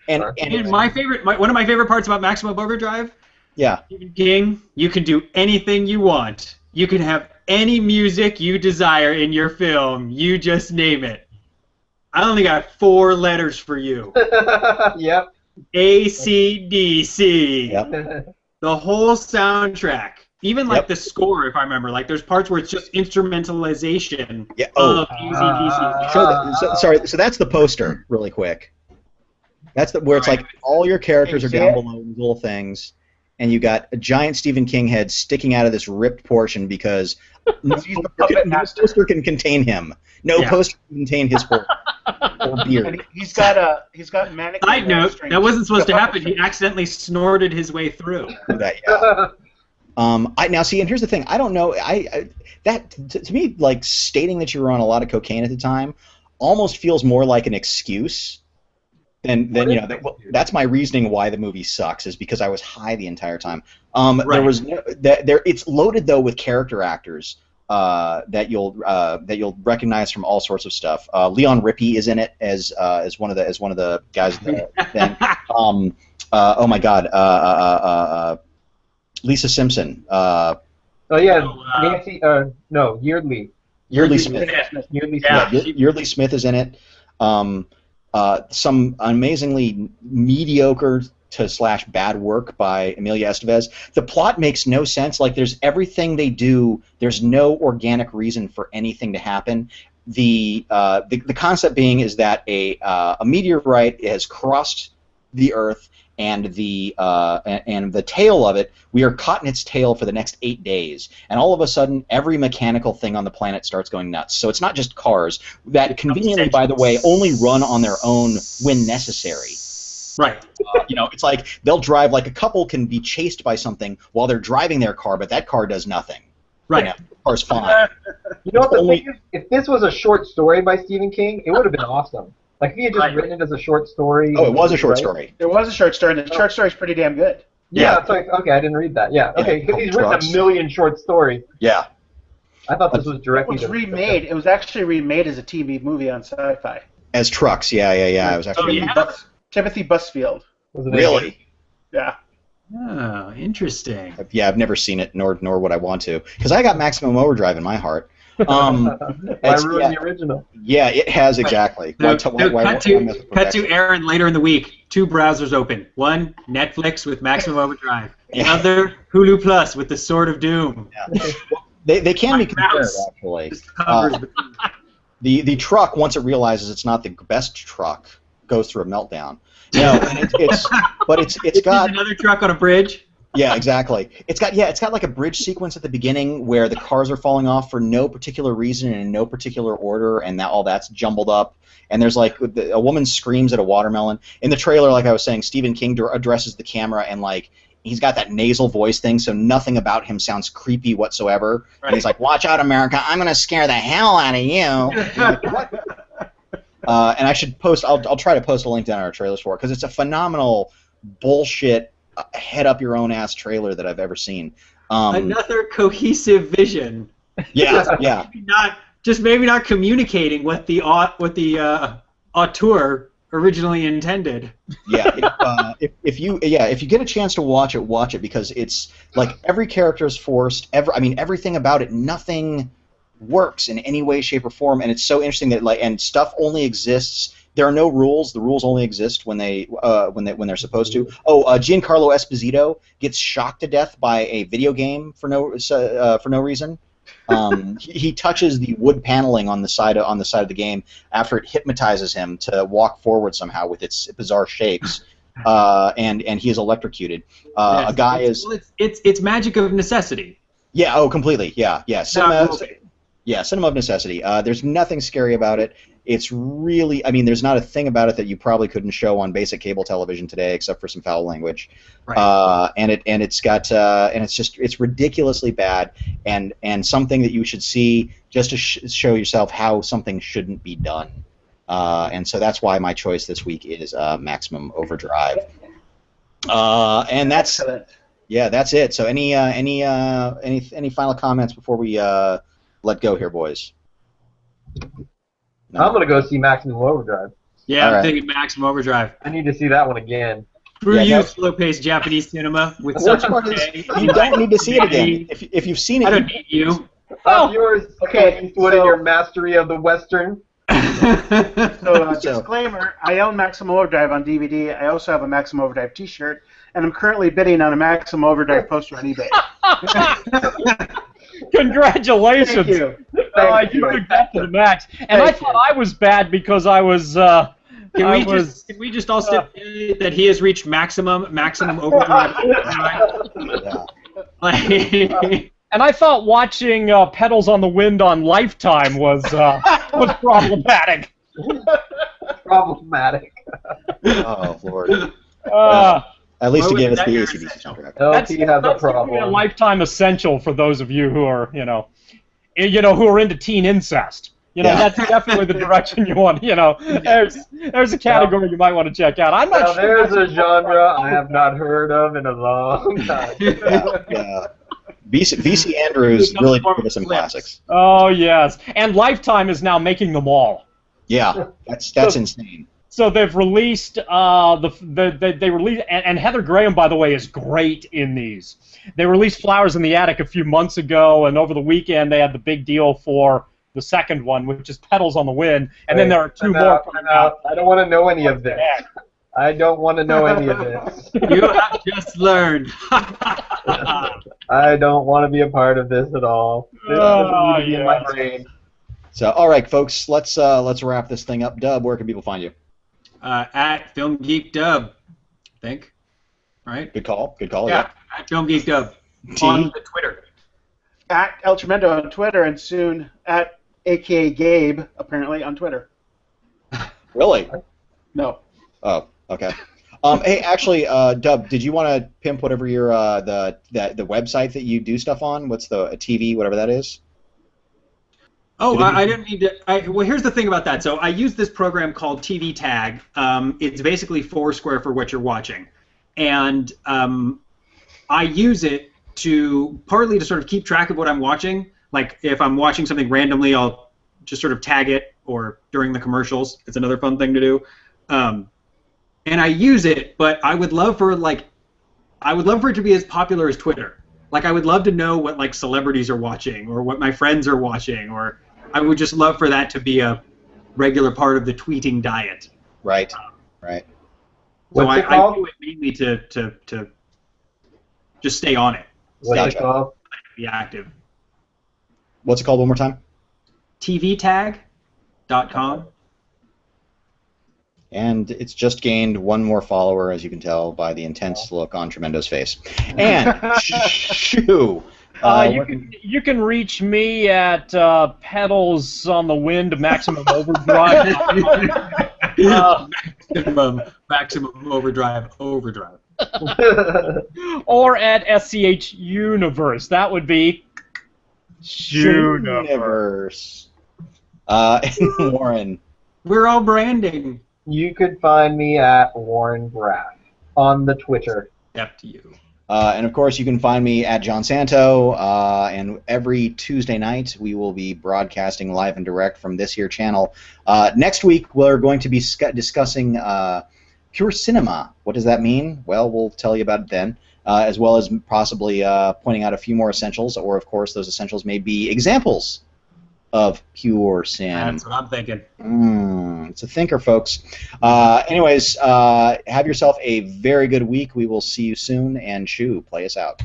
And one of my favorite parts about Maximum Overdrive. Yeah. Stephen King, you can do anything you want. You can have any music you desire in your film. You just name it. I only got 4 letters for you. Yep. AC/DC. Yep. The whole soundtrack. Even like the score, if I remember, like there's parts where it's just instrumentalization of AC/DC. Sorry, so that's the poster, really quick. That's where it's like all your characters are down below these little things, and you got a giant Stephen King head sticking out of this ripped portion because no poster can contain him. No poster can contain his whole beard. And he's got manic. Side note: that wasn't supposed to happen. He accidentally snorted his way through. Now see, and here's the thing. I don't know. To me, like stating that you were on a lot of cocaine at the time, almost feels more like an excuse than that's my reasoning why the movie sucks, is because I was high the entire time. There was it's loaded though with character actors that you'll recognize from all sorts of stuff. Leon Rippey is in it as one of the guys. Oh my God. Lisa Simpson. Nancy. No, Yeardley. Yeardley Smith. Yeardley Smith is in it. Some amazingly mediocre / bad work by Emilio Estevez. The plot makes no sense. Like, there's everything they do. There's no organic reason for anything to happen. The concept being is that a meteorite has crossed the Earth, and the tail of it, we are caught in its tail for the next 8 days, and all of a sudden every mechanical thing on the planet starts going nuts. So it's not just cars that conveniently, by the way, only run on their own when necessary. Right. It's like they'll drive, like a couple can be chased by something while they're driving their car, but that car does nothing. Right. The car's fine. You know what the thing is? If this was a short story by Stephen King, it would have been awesome. Like, if he had just written it as a short story. Oh, it was a short story. It was a short story, and the short story's pretty damn good. Yeah. It's like, okay, I didn't read that. Yeah. Okay, because he's written a million short stories. Yeah. I thought this was directly. It was remade. It was actually remade as a TV movie on Sci-Fi. As Trucks, yeah. It was actually. Timothy Busfield. Really? Yeah. Oh, interesting. Yeah, I've never seen it, nor would I want to, because I got Maximum Overdrive in my heart. Why ruin the original? Yeah, it has, exactly. Cut to Aaron later in the week. 2 browsers open. One, Netflix with Maximum Overdrive. The other, Hulu Plus with The Sword of Doom. Yeah. They can be compared, actually. The truck, once it realizes it's not the best truck, goes through a meltdown. And it's got another truck on a bridge. Yeah, exactly. It's got like a bridge sequence at the beginning where the cars are falling off for no particular reason and in no particular order, and all that's jumbled up. And there's like a woman screams at a watermelon. In the trailer, like I was saying, Stephen King addresses the camera, and like he's got that nasal voice thing, so nothing about him sounds creepy whatsoever. Right. And he's like, "Watch out, America! I'm gonna scare the hell out of you." And I should post. I'll try to post a link down in our trailers for it, because it's a phenomenal bullshit head up your own ass trailer that I've ever seen. Another cohesive vision. Yeah. Maybe not communicating what the auteur originally intended. Yeah. If you get a chance to watch it, because it's like every character is forced. Everything about it, nothing works in any way, shape, or form, and it's so interesting that and stuff only exists. There are no rules. The rules only exist when they're supposed to. Giancarlo Esposito gets shocked to death by a video game for no reason. He touches the wood paneling on the side of the game after it hypnotizes him to walk forward somehow with its bizarre shapes, and he is electrocuted. Yes, a guy it's magic of necessity. Yeah. Oh, completely. Yeah. Cinema of necessity. There's nothing scary about it. It's really, there's not a thing about it that you probably couldn't show on basic cable television today, except for some foul language. Right. It's ridiculoly bad, and something that you should see just to show yourself how something shouldn't be done. And so that's why my choice this week is Maximum Overdrive. And that's it. So any final comments before we let go here, boys? No. I'm going to go see Maximum Overdrive. Yeah, I'm thinking Maximum Overdrive. I need to see that one again. Slow-paced Japanese cinema with such you don't need to see it again. If you've seen it, I don't need you. Yours, Eastwood, and your mastery of the Western. Disclaimer, I own Maximum Overdrive on DVD. I also have a Maximum Overdrive t-shirt, and I'm currently bidding on a Maximum Overdrive poster on eBay. Congratulations! Thank you. You took that to the max. And I thought I was bad because I was. Can we just all stipulate that he has reached maximum overdrive? And I thought watching Pedals on the Wind on Lifetime was problematic. Problematic. Oh Lord. At least to What give was us that the your AC/DC essential? soundtrack. LP has a That's gonna be a problem. lifetime essential for those of you who are, who are into teen incest. Yeah. That's definitely the direction you want. There's a category you might want to check out. I'm not Now sure. there's that's a genre I have not heard of in a long time. Yeah. VC Andrews really did give us some Flips. classics. Oh yes, and Lifetime is now making them all. Yeah, that's insane. So they've released they released and Heather Graham, by the way, is great in these. They released Flowers in the Attic a few months ago, and over the weekend they had the big deal for the second one, which is Petals on the Wind, and then there are two more coming out. I don't want to know any of this. I don't want to know any of this. You have just learned. I don't want to be a part of this at all. This doesn't need to be in my brain. So, all right, folks, let's wrap this thing up. Dub, where can people find you? At Film Geek Dub, I think. Right? Good call. Yeah, at Film Geek Dub. T? On the Twitter. At El Tremendo on Twitter, and soon at AKA Gabe, apparently, on Twitter. Really? No. Oh, okay. Hey, actually, Dub, did you want to pimp whatever your the website that you do stuff on? What's a TV, whatever that is? Oh, I didn't need to. Well, here's the thing about that. So I use this program called TV Tag. It's basically Foursquare for what you're watching, and I use it partly to sort of keep track of what I'm watching. Like if I'm watching something randomly, I'll just sort of tag it, or during the commercials. It's another fun thing to do. And I use it, but I would love for it to be as popular as Twitter. Like I would love to know what like celebrities are watching, or what my friends are watching, or I would just love for that to be a regular part of the tweeting diet. Right. Right. So What's it I called? do it mainly to just stay on it, What's Gotcha. it called? be active. What's it called one more time? tvtag.com. And it's just gained one more follower, as you can tell by the intense look on Tremendo's face. And shoo. You can reach me at Pedals on the Wind Maximum Overdrive. Maximum overdrive. Or at SCH Universe. That would be Universe. And Warren. We're all branding. You could find me at Warren Graff on the Twitter. Up to you. And of course, you can find me at John Santo. And every Tuesday night, we will be broadcasting live and direct from this here channel. Next week, we're going to be discussing pure cinema. What does that mean? Well, we'll tell you about it then, as well as possibly pointing out a few more essentials, or of course, those essentials may be examples of pure sin. That's what I'm thinking. It's a thinker, folks. Anyways, have yourself a very good week. We will see you soon, and Shoo, play us out.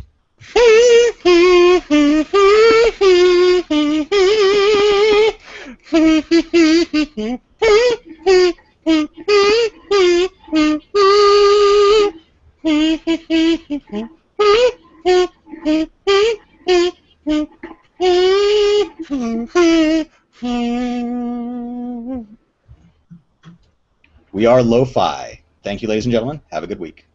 We are Lo-Fi. Thank you, ladies and gentlemen. Have a good week.